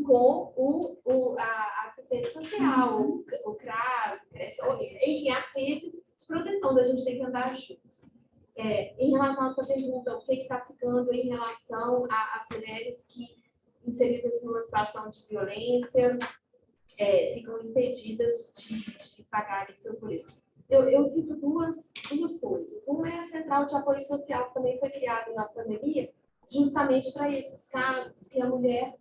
com a assistência social, o CRAS, enfim, a rede de proteção da gente tem que andar juntos. Em relação a essa pergunta, o que está ficando em relação às mulheres que, inseridas numa situação de violência, ficam impedidas de pagarem seus boletos. Eu cito duas coisas. Uma é a Central de Apoio Social, que também foi criada na pandemia, justamente para esses casos que a mulher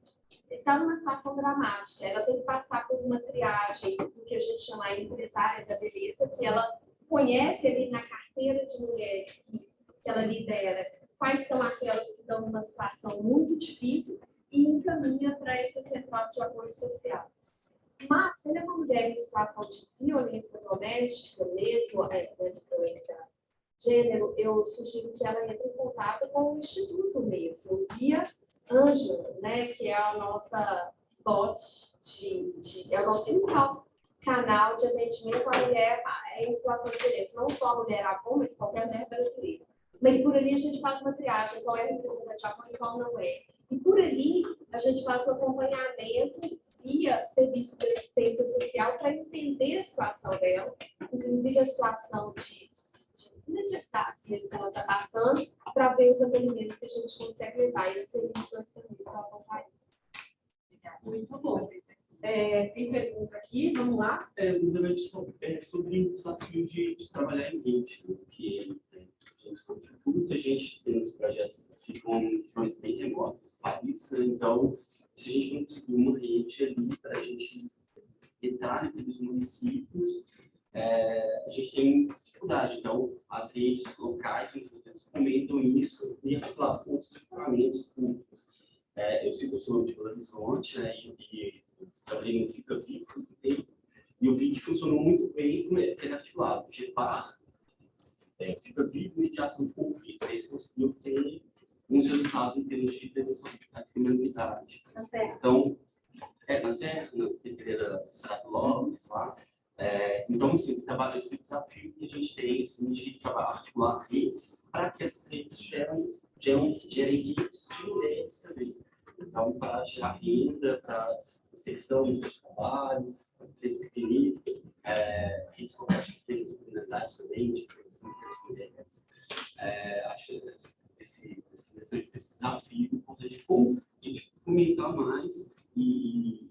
está numa situação dramática. Ela tem que passar por uma triagem do que a gente chama de empresária da beleza, que ela conhece ali na carteira de mulheres que ela lidera quais são aquelas que estão numa situação muito difícil e encaminha para essa central de apoio social. Mas, se ela é uma mulher em situação de violência doméstica, mesmo de violência gênero, eu sugiro que ela entre em contato com o Instituto mesmo, via Ângela, né, que é a nossa bot, é o nosso principal canal de atendimento à mulher em situação de violência. Não só a mulher avó, mas qualquer mulher brasileira. Mas por ali a gente faz uma triagem, qual é representante avó e qual não é. E por ali a gente faz um acompanhamento via serviço de assistência social para entender a situação dela, inclusive a situação de necessidades que ela está passando, para ver os atendimentos que a gente consegue levar. Esse serviço vai ser muito bom. Muito bom. Tem pergunta aqui, vamos lá. Sobre o desafio de trabalhar em rede, porque muita gente tem uns projetos que ficam em regiões bem remotas do país, né? Então, se a gente não conseguir uma rede ali para a gente entrar naqueles municípios, a gente tem dificuldade. Então, as redes locais, muitas vezes, comentam isso e articular com outros equipamentos públicos. Eu sou de Belo Horizonte, né, e trabalhei no Fica Vivo por muito tempo, e eu vi que funcionou muito bem ter articulado o GEPAR, Fica Vivo e mediação de conflitos. Aí você conseguiu ter uns resultados em termos de prevenção da criminalidade. Tá certo. Então, na Serra, na Pedreira Lopes, lá. Então, assim, esse desafio que a gente tem assim, de articular redes para que essas redes gerem redes de mulheres também. Então, para gerar renda, para inserção no trabalho, para prevenir redes locais de criminalidade também, de prevenção das mulheres. Acho esse desafio importante, como a gente fomentar mais e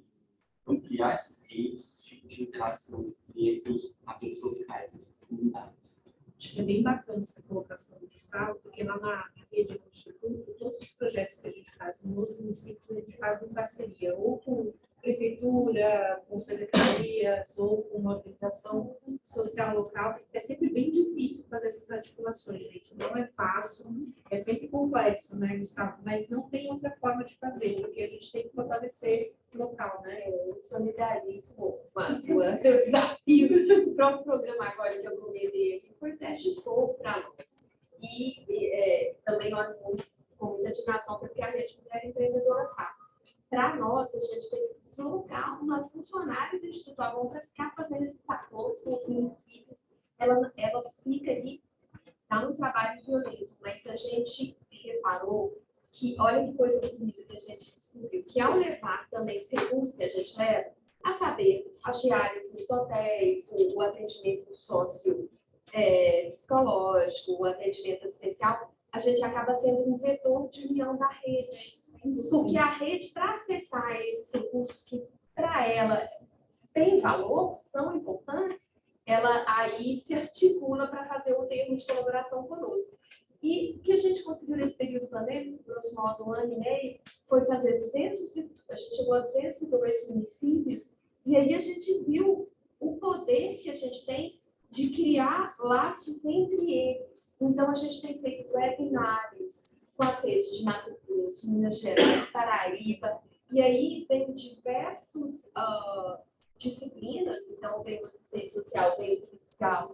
ampliar essas redes de interação entre os atores locais dessas comunidades. Acho que é bem bacana essa colocação do Gustavo, porque lá na rede do Instituto, todos os projetos que a gente faz nos municípios, a gente faz em parceria, ou com prefeitura, com secretarias, ou com uma organização social local. É sempre bem difícil fazer essas articulações, gente. Não é fácil, é sempre complexo, né, Gustavo? Mas não tem outra forma de fazer, porque a gente tem que fortalecer o local, né? Eu solidarizo com o seu desafio. O próprio programa agora que eu comentei aqui foi teste de fogo para nós. E também olho com muita admiração porque a Rede Mulher Empreendedora faz. Para nós, a gente tem que deslocar uma funcionária do Instituto Avon para ficar fazendo esses acordos com os municípios. Ela fica ali, está no trabalho violento, mas a gente reparou que, olha que coisa bonita que a gente descobriu, que ao levar também os recursos que a gente leva, a saber, as diárias nos hotéis, o atendimento psicológico, o atendimento assistencial, a gente acaba sendo um vetor de união da rede. Porque a rede, para acessar esses recursos que, para ela, têm valor, são importantes, ela aí se articula para fazer o termo de colaboração conosco. E o que a gente conseguiu nesse período pandêmico, grosso modo, 1 ano e meio, foi fazer a gente chegou a 202 municípios, e aí a gente viu o poder que a gente tem de criar laços entre eles. Então, a gente tem feito webinários com as redes de Mato Grosso, Minas Gerais, Paraíba, e aí vem diversas disciplinas, então vem o assistente social, vem o fiscal,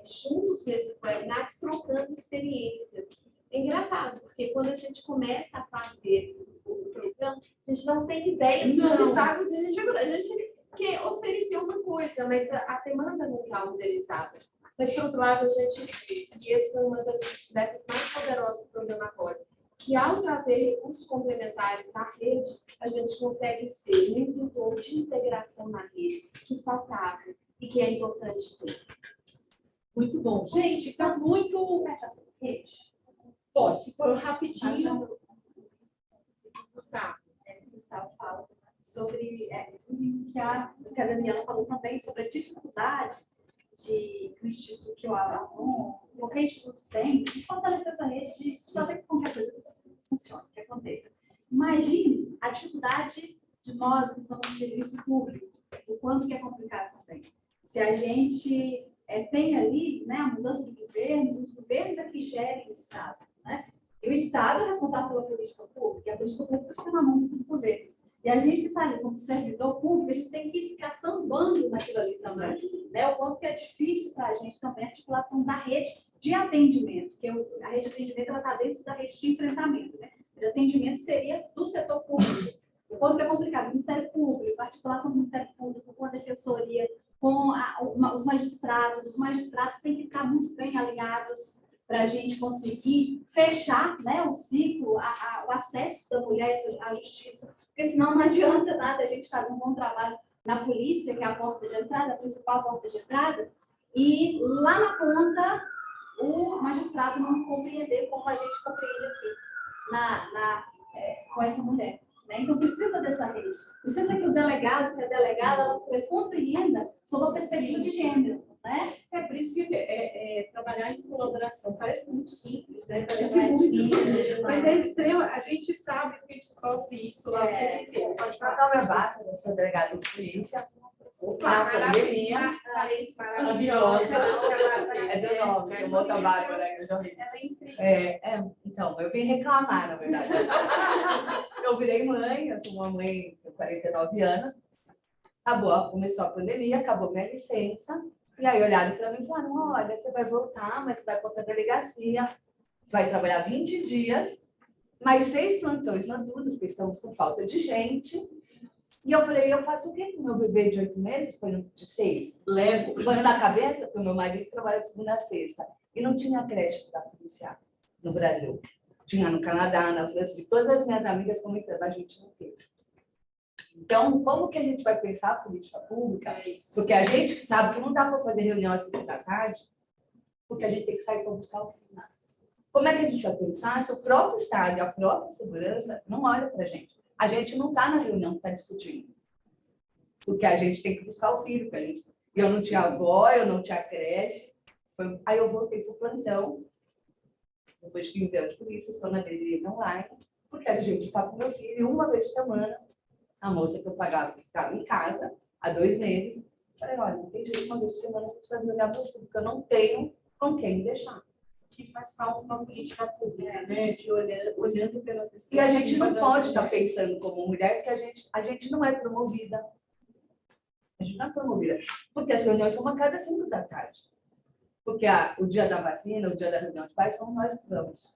juntos nesses webinários, trocando experiências. É engraçado, porque quando a gente começa a fazer o programa, a gente não tem ideia dos obstáculos que a gente vai encontrar. A gente quer oferecer uma coisa, mas a demanda não está modelizada. Mas, por outro lado, a gente vê, e esse foi uma das metas mais poderosas do programa agora, que ao trazer recursos complementares à rede, a gente consegue ser um indutor de integração na rede, que faltava e que é importante ter. Muito bom. Gente, está muito... Pode, se for rapidinho. Gustavo fala sobre o que a Daniela falou também, sobre a dificuldade que o Instituto, que o Avon, qualquer instituto tem, de fortalecer essa rede, de fazer com que a coisa funcione, que aconteça. Imagine a dificuldade de nós que estamos no serviço público, o quanto que é complicado também. Se a gente tem ali, né, a mudança de governos, os governos é que gerem o Estado, né? E o Estado é responsável pela política pública, e a política pública fica na mão desses governos. E a gente que está ali como servidor público, a gente tem que ficar sambando naquilo ali também, né? O quanto que é difícil para a gente também a articulação da rede de atendimento, que a rede de atendimento está dentro da rede de enfrentamento, né? De atendimento seria do setor público. O quanto é complicado, o Ministério Público, a articulação do Ministério Público com a Defensoria, com os magistrados têm que estar muito bem alinhados para a gente conseguir fechar, né, o ciclo, o acesso da mulher à justiça, porque senão não adianta nada a gente fazer um bom trabalho na polícia, que é a porta de entrada, a principal porta de entrada, e lá na ponta o magistrado não compreender como a gente compreende aqui com essa mulher. Né? Então, precisa dessa rede. Precisa que o delegado, que a delegada, ela compreenda sob a perspectiva de gênero. Né? É por isso que trabalhar em colaboração parece muito simples, né? Parece muito simples, mas é extremo. A gente sabe que a gente sofre isso lá. Pode falar meu barco, eu sou delegada de polícia. Maravilhosa. É do nome, eu boto a Bárbara, eu já vi. Ela é incrível. Então, eu vim reclamar, na verdade. Eu virei mãe, eu sou uma mãe com 49 anos. Começou a pandemia, acabou minha licença. E aí olharam para mim e falaram, olha, você vai voltar, mas você vai para outra delegacia. Você vai trabalhar 20 dias, mais 6 plantões noturnos, porque estamos com falta de gente. E eu falei, eu faço o quê com o meu bebê de 8 meses, de 6? Levo, põe na cabeça, porque o meu marido trabalha de segunda a sexta. E não tinha creche para policiar no Brasil. Tinha no Canadá, na França, todas as minhas amigas comentando, a gente não teve. Então, como que a gente vai pensar a política pública? Porque a gente sabe que não dá para fazer reunião às 5 da tarde, porque a gente tem que sair para buscar o final. Como é que a gente vai pensar se o próprio Estado e a própria segurança não olham para a gente? A gente não está na reunião, está discutindo. Porque a gente tem que buscar o filho. Eu não tinha avó, eu não tinha creche. Aí eu voltei para o plantão. Depois de 15 anos de polícia, estou na DDI online, porque a gente ficar com meu filho. E uma vez por semana, a moça que eu pagava ficava em casa, há 2 meses. Falei, olha, não tem jeito, uma vez por semana você precisa me olhar para o filho, porque eu não tenho com quem deixar. Que faz falta uma política pública, né? De olhando pela perspectiva. E a gente não pode estar pensando como mulher, porque a gente não é promovida. A gente não é promovida. Porque as reuniões são marcadas às 5 da tarde. Porque o dia da vacina, o dia da reunião de pais, somos nós que vamos.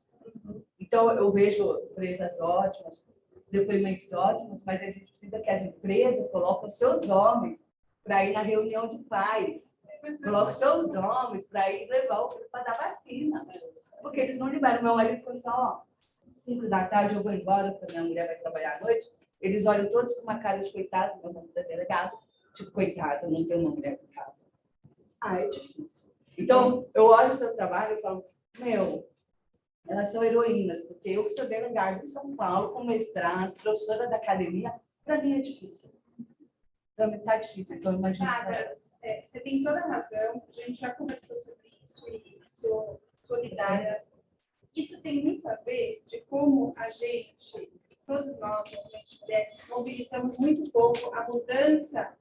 Então, eu vejo empresas ótimas, depoimentos ótimos, mas a gente precisa que as empresas coloquem seus homens para ir na reunião de pais. Coloquem seus homens para ir levar o filho para dar vacina. Porque eles não liberam. Meu marido, quando fala, 5 da tarde eu vou embora, porque minha mulher vai trabalhar à noite, eles olham todos com uma cara de coitado, meu marido é delegado, tipo, coitado, não tem uma mulher em casa. É difícil. Então, eu olho o seu trabalho e falo, elas são heroínas, porque eu que sou delegada em São Paulo, com mestrado, professora da academia, para mim é difícil. Para mim está difícil, então imagino. Você tem toda a razão, a gente já conversou sobre isso e sou solidária. Isso tem muito a ver de como a gente, todos nós, movimento de mulheres, mobilizamos muito pouco a mudança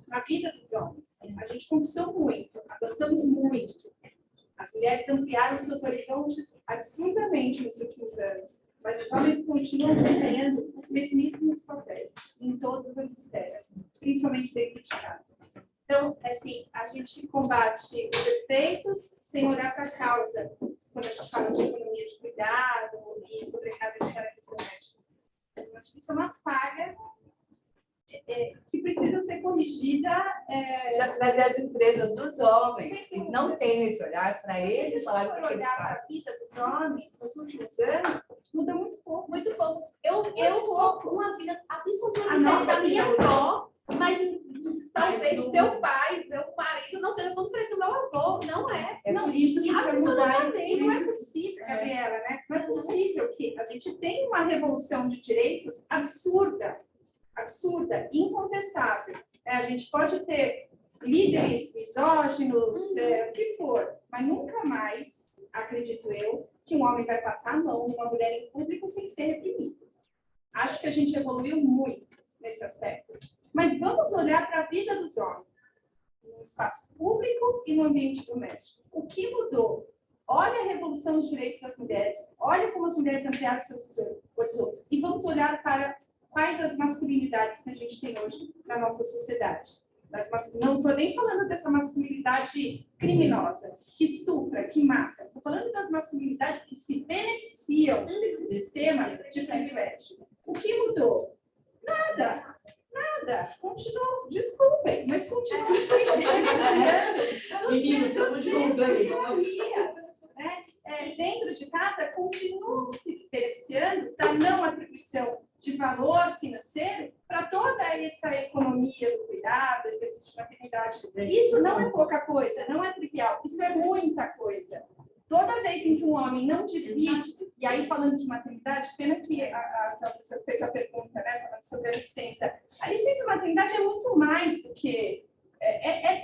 na vida dos homens. A gente conquistou muito, avançamos muito. As mulheres ampliaram seus horizontes absurdamente nos últimos anos, mas os homens continuam desempenhando os mesmíssimos papéis em todas as esferas, principalmente dentro de casa. Então, assim, a gente combate os efeitos sem olhar para a causa, quando a gente fala de economia de cuidado e sobrecarga de tarefas domésticas. Eu acho que isso é uma falha que precisa ser corrigida. Já trazer as empresas dos homens, que não têm esse olhar para eles, falar o que eles olhar para a vida dos homens nos últimos anos, muda muito pouco. Muito pouco. Eu sou uma vida absolutamente diferente da minha avó, mas talvez meu pai, meu marido não seja tão diferente do meu avô. Não é. Não, por isso que precisa mudar. Não é possível, Gabriela, né? Não é possível que a gente tenha uma revolução de direitos absurda, incontestável. A gente pode ter líderes misóginos, o que for, mas nunca mais, acredito eu, que um homem vai passar a mão numa mulher em público sem ser reprimido. Acho que a gente evoluiu muito nesse aspecto. Mas vamos olhar para a vida dos homens, no espaço público e no ambiente doméstico. O que mudou? Olha a revolução dos direitos das mulheres, olha como as mulheres ampliaram seus horizontes e vamos olhar para quais as masculinidades que a gente tem hoje na nossa sociedade. Não estou nem falando dessa masculinidade criminosa, que estupra, que mata. Estou falando das masculinidades que se beneficiam desse sistema de privilégio. O que mudou? Nada. Continuam, desculpem, mas continuam se beneficiando. Meninos, estamos juntos aí. Dentro de casa, continuam se beneficiando da não atribuição de valor financeiro para toda essa economia do cuidado, exercício de maternidade. Isso não é pouca coisa, não é trivial, isso é muita coisa. Toda vez em que um homem não divide, e aí falando de maternidade, pena que a professora fez a pergunta, né, falando sobre a licença maternidade é muito mais do que,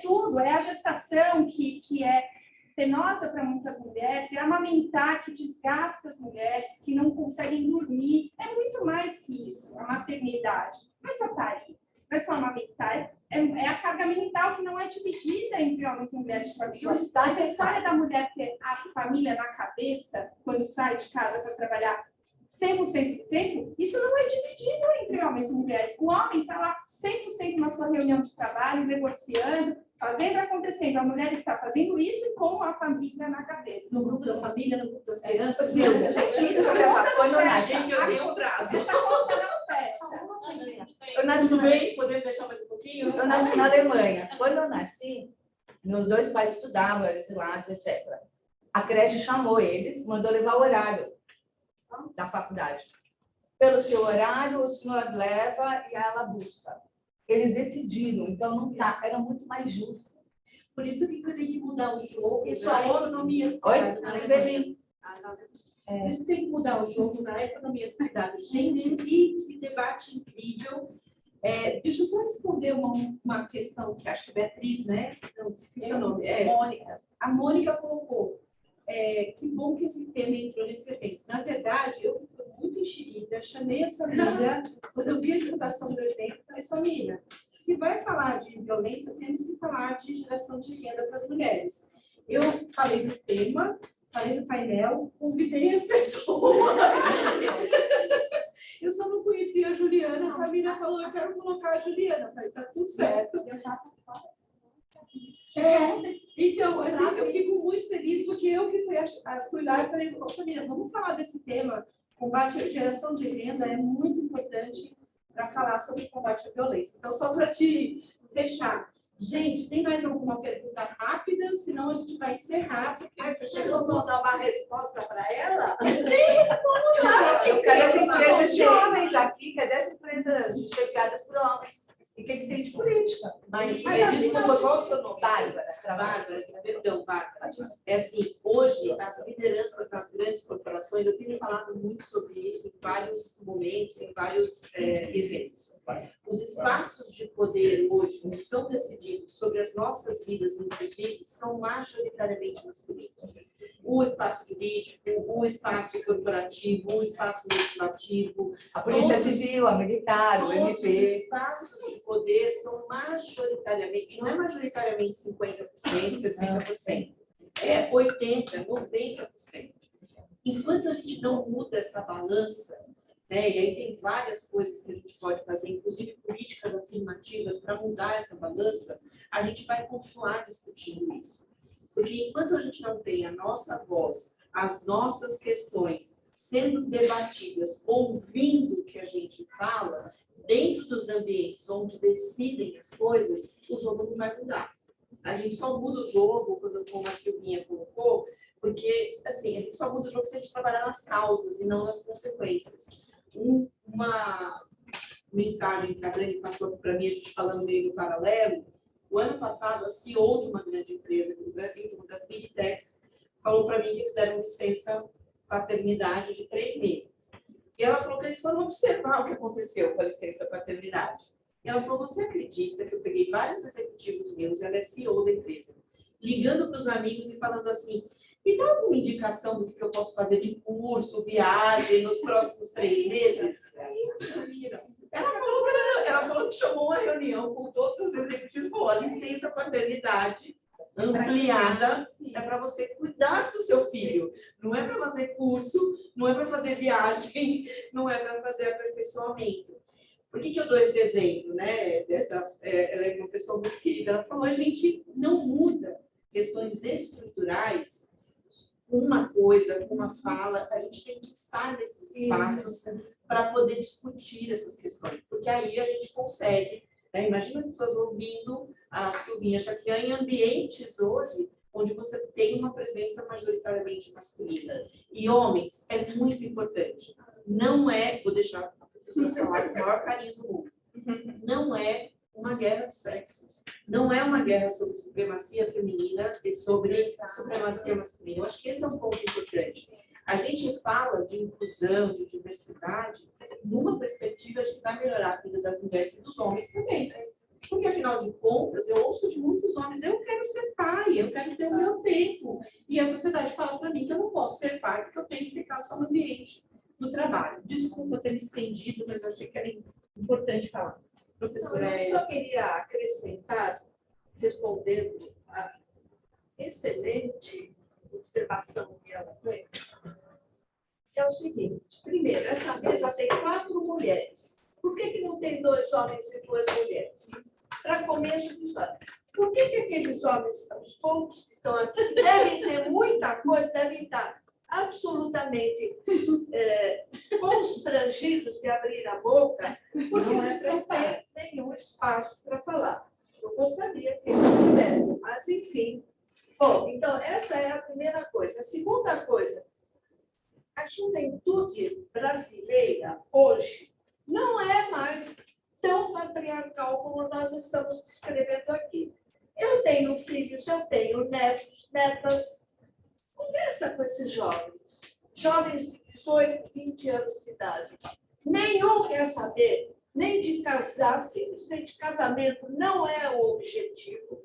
tudo, é a gestação que é penosa para muitas mulheres, é amamentar que desgasta as mulheres, que não conseguem dormir, é muito mais que isso, a maternidade. Não é só parir, não é só amamentar, é a carga mental que não é dividida entre homens e mulheres de família. Essa história da mulher ter a família na cabeça, quando sai de casa para trabalhar 100% do tempo, isso não é dividido entre homens e mulheres. O homem está lá 100% na sua reunião de trabalho, negociando, fazendo acontecendo. A mulher está fazendo isso com a família na cabeça. No grupo da família, no grupo das crianças. Gente, isso Gente, eu tenho um prazo. Essa conta não fecha. Eu nasci Tudo bem? Podemos deixar mais um pouquinho? Eu nasci na Alemanha. Quando eu nasci, meus dois pais estudavam, exilados, etc. A creche chamou eles, mandou levar o horário da faculdade. Pelo seu horário, o senhor leva e ela busca. Eles decidiram, então não tá, era muito mais justo. Por isso que tem que mudar o jogo. Isso na aí. economia. Oi? Berlim. Por isso tem que mudar o jogo na economia do cuidado. Gente, que debate incrível. Deixa eu só responder uma questão que acho que a Beatriz, né? Não sei se é o nome. Mônica. A Mônica colocou. Que bom que esse tema entrou nesse evento. Na verdade, eu fui muito enxerida, chamei essa amiga, quando eu vi a divulgação do evento, falei, Samira, se vai falar de violência, temos que falar de geração de renda para as mulheres. Eu falei do tema, falei do painel, convidei as pessoas. Eu só não conhecia a Juliana, a Samira falou, eu quero colocar a Juliana. Eu falei, tá tudo certo. Então, assim, eu fico muito feliz porque eu que fui lá e falei, Samira, vamos falar desse tema, combate à geração de renda é muito importante para falar sobre combate à violência. Então, só para te fechar, gente, tem mais alguma pergunta rápida? Senão a gente vai encerrar. Mas você chegou a dar uma resposta para ela? Tem resposta! Eu quero as empresas de homens aqui, cadê as empresas chefiadas por homens? E que eles têm de política. Mas, desculpa, qual é o seu nome? Bárbara. Perdão, Bárbara. É assim, hoje, as lideranças das grandes corporações, eu tenho falado muito sobre isso em vários momentos, em vários eventos. Os espaços de poder hoje, que são decididos sobre as nossas vidas, inclusive, são majoritariamente masculinos. O espaço jurídico, o espaço corporativo, o espaço legislativo. A Polícia Civil, a Militar, o MP. Todos os espaços de poder são majoritariamente, e não é majoritariamente 50%, 60%, é 80%, 90%. Enquanto a gente não muda essa balança, né, e aí tem várias coisas que a gente pode fazer, inclusive políticas afirmativas para mudar essa balança, a gente vai continuar discutindo isso. Porque enquanto a gente não tem a nossa voz, as nossas questões sendo debatidas, ouvindo o que a gente fala, dentro dos ambientes onde decidem as coisas, o jogo não vai mudar. A gente só muda o jogo, como a Silvinha colocou, porque assim, a gente só muda o jogo se a gente trabalhar nas causas e não nas consequências. Uma mensagem que a Dani passou para mim, a gente falando meio do paralelo, o ano passado, a CEO de uma grande empresa aqui no Brasil, de uma das Big Techs, falou para mim que eles deram licença paternidade de 3 meses. E ela falou que eles foram observar o que aconteceu com a licença paternidade. E ela falou, você acredita que eu peguei vários executivos meus, ela é CEO da empresa, ligando para os amigos e falando assim, me dá alguma indicação do que eu posso fazer de curso, viagem, nos próximos 3 meses? Ela falou que chamou uma reunião com todos os executivos e falou, a licença paternidade ampliada é para você cuidar do seu filho. Não é para fazer curso, não é para fazer viagem, não é para fazer aperfeiçoamento. Por que eu dou esse exemplo, né? Ela é uma pessoa muito querida. Ela falou, a gente não muda questões estruturais com uma coisa, com uma fala. A gente tem que estar nesses espaços para poder discutir essas questões. Porque aí a gente consegue, né? Imagina as pessoas ouvindo a Silvinha Chaquian em ambientes hoje onde você tem uma presença majoritariamente masculina. E homens, é muito importante. Não é, vou deixar a professora falar com o maior carinho do mundo, não é uma guerra dos sexos. Não é uma guerra sobre supremacia feminina e sobre supremacia masculina. Eu acho que esse é um ponto importante. A gente fala de inclusão, de diversidade, numa perspectiva de que vai melhorar a vida das mulheres e dos homens também, né? Porque, afinal de contas, eu ouço de muitos homens, eu quero ser pai, eu quero ter o meu tempo. E a sociedade fala para mim que eu não posso ser pai porque eu tenho que ficar só no ambiente do trabalho. Desculpa ter me estendido, mas eu achei que era importante falar. Professora, eu só queria acrescentar, respondendo a excelente observação que ela fez, é o seguinte: primeiro, essa mesa tem 4 mulheres. Por que não tem 2 homens e 2 mulheres? Para começo de história. Por que aqueles homens, os poucos que estão aqui, devem ter muita coisa, devem estar absolutamente constrangidos de abrir a boca, porque eles não têm nenhum espaço para falar. Eu gostaria que eles tivessem, mas enfim. Bom, então, essa é a primeira coisa. A segunda coisa, a juventude brasileira, hoje, não é mais tão patriarcal como nós estamos descrevendo aqui. Eu tenho filhos, eu tenho netos, netas. Conversa com esses jovens, jovens de 18, 20 anos de idade. Nenhum quer saber nem de casar, simplesmente casamento não é o objetivo.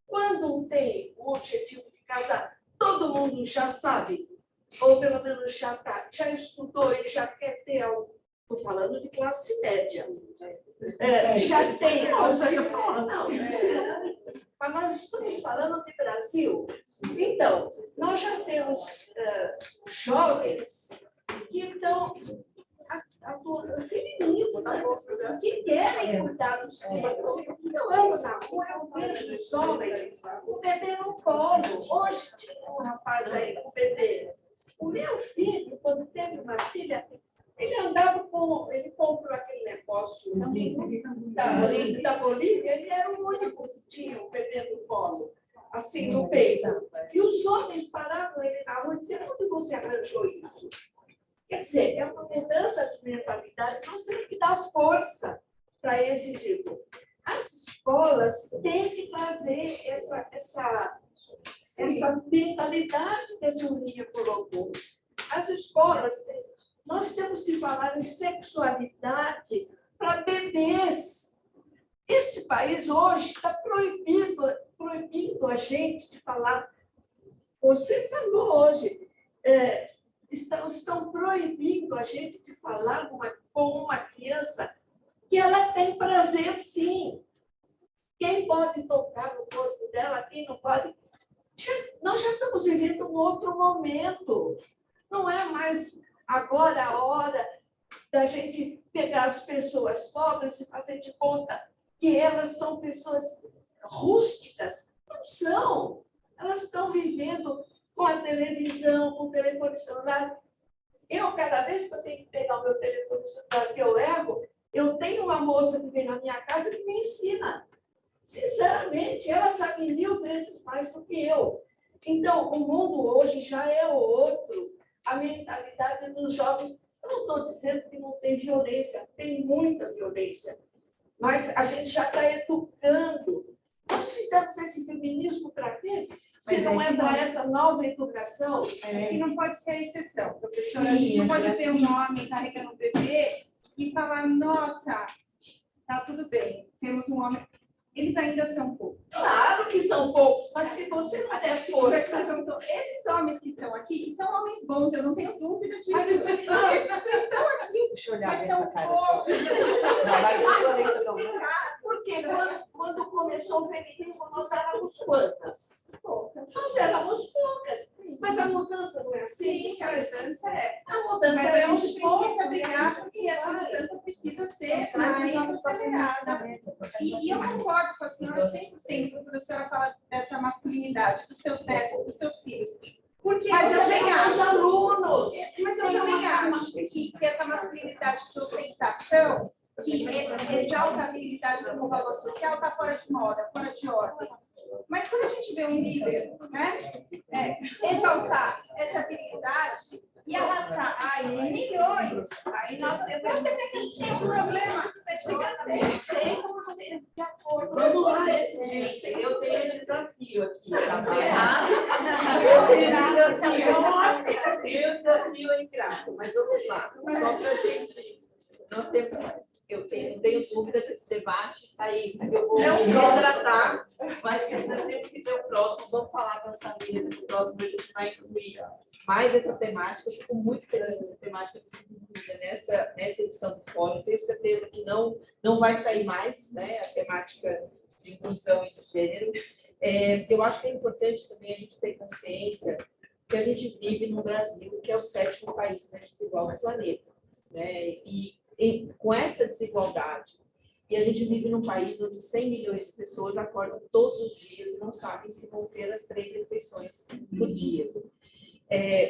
Quando tem o objetivo de casar, todo mundo já sabe, ou pelo menos já estudou e já quer ter algo. Estou falando de classe média. Já tem. Não, já ia falar. Não, mas nós estamos falando de Brasil. Então, nós já temos jovens que estão feministas, que querem cuidar dos filhos. Eu ando na rua, eu vejo os homens com o bebê no colo. Hoje tinha um rapaz aí com o bebê. O meu filho, quando teve uma filha, ele andava com... Ele comprou aquele negócio da Bolívia, ele era o único que tinha o bebê no colo, assim, no peito. E os homens paravam ele na rua e diziam: onde você arranjou isso? Quer dizer, é uma mudança de mentalidade. Nós temos que dar força para esse tipo. As escolas têm que trazer essa mentalidade que a Silvinha colocou. As escolas, nós temos que falar em sexualidade para bebês. Esse país hoje está proibindo a gente de falar. Você falou hoje, estão proibindo a gente de falar com uma criança que ela tem prazer, sim. Quem pode tocar no corpo dela, quem não pode. Nós já estamos vivendo um outro momento. Não é mais agora a hora da gente pegar as pessoas pobres e fazer de conta que elas são pessoas rústicas. Não são. Elas estão vivendo com a televisão, com o telefone celular. Eu, cada vez que eu tenho que pegar o meu telefone celular, que eu erro, eu tenho uma moça que vem na minha casa que me ensina. Sinceramente, ela sabe 1000 vezes mais do que eu. Então, o mundo hoje já é outro. A mentalidade dos jovens, eu não estou dizendo que não tem violência, tem muita violência, mas a gente já está educando. Nós fizemos esse feminismo para quê? Se não é para essa nova educação, que não pode ser a exceção. Professora, a gente não pode ter um homem carregando um bebê e falar: nossa, tá tudo bem, temos um homem. Eles ainda são poucos. Claro que são poucos, mas se você não der força... Esses homens que estão aqui são homens bons, eu não tenho dúvida disso. Mas vocês estão aqui. Deixa eu olhar mas são poucos. Porque quando começou o feminismo, nós éramos quantas? Nós éramos poucas. Mas a mudança não é assim? Sim, a mudança é. A mudança mas é a gente aos poucos. precisa brigar porque essa mudança precisa ser para mais acelerada. E eu concordo com a senhora 100% quando a senhora fala dessa masculinidade, dos seus netos, dos seus filhos. Porque Mas eu também tenho os acho. alunos. Mas eu também acho que essa masculinidade de ostentação, que exalta a habilidade como valor social, está fora de moda, fora de ordem. Mas quando a gente vê um líder, né, exaltar essa habilidade e arrastar aí milhões, aí você vê que a gente tem um problema. Você chega a 100% de acordo. Vamos lá, gente. Eu tenho um desafio aqui. Tá certo? Eu tenho um desafio em gráfico, mas vamos lá. Só para a gente. Nós temos. Eu tenho dúvidas desse debate, Thaís, eu vou retratar, mas ainda temos que ver o próximo, vamos falar com as famílias, no próximo a gente vai incluir mais essa temática, eu fico muito feliz dessa temática que se incluída nessa edição do fórum, tenho certeza que não vai sair mais, né, a temática de inclusão e de gênero. Eu acho que é importante também a gente ter consciência que a gente vive no Brasil, que é o 7º país mais desigual do planeta, né, e com essa desigualdade, e a gente vive num país onde 100 milhões de pessoas acordam todos os dias e não sabem se vão ter as 3 refeições por dia.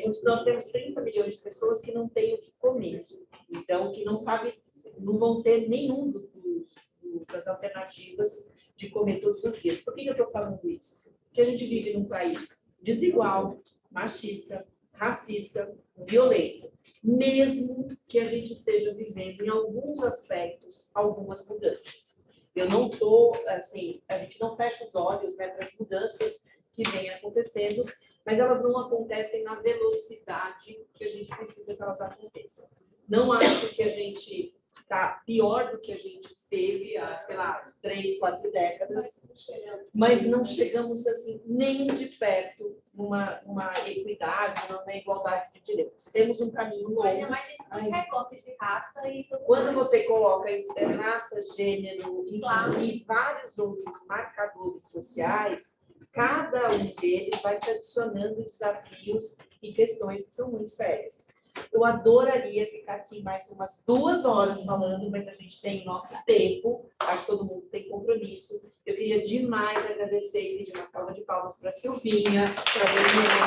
Onde nós temos 30 milhões de pessoas que não têm o que comer, então que não sabem, não vão ter nenhum das alternativas de comer todos os dias. Por que eu estou falando isso? Porque a gente vive num país desigual, machista, racista, violento, mesmo que a gente esteja vivendo em alguns aspectos algumas mudanças. Eu não estou, assim, a gente não fecha os olhos, né, para as mudanças que vêm acontecendo, mas elas não acontecem na velocidade que a gente precisa que elas aconteçam. Não acho que a gente está pior do que a gente esteve há, sei lá, 3, 4 décadas, mas não chegamos assim nem de perto numa equidade, numa igualdade de direitos. Temos um caminho longo. Ainda mais dentro dos recortes de raça e tudo. Quando você coloca raça, gênero e vários outros marcadores sociais, cada um deles vai te adicionando desafios e questões que são muito sérias. Eu adoraria ficar aqui mais umas 2 horas falando, mas a gente tem o nosso tempo, acho que todo mundo tem compromisso. Eu queria demais agradecer e pedir uma salva de palmas para a Silvinha, para a Daniela.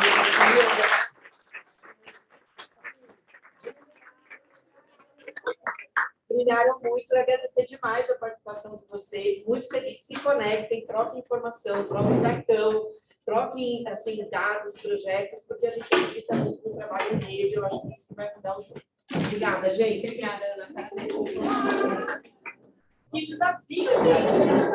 Brilharam muito, eu agradecer demais a participação de vocês, muito feliz, se conectem, troquem informação, troquem cartão, troquem assim, dados, projetos, porque a gente acredita muito no trabalho em rede, eu acho que isso vai mudar o jogo. Obrigada, gente. Obrigada, Ana. Que desafio, gente.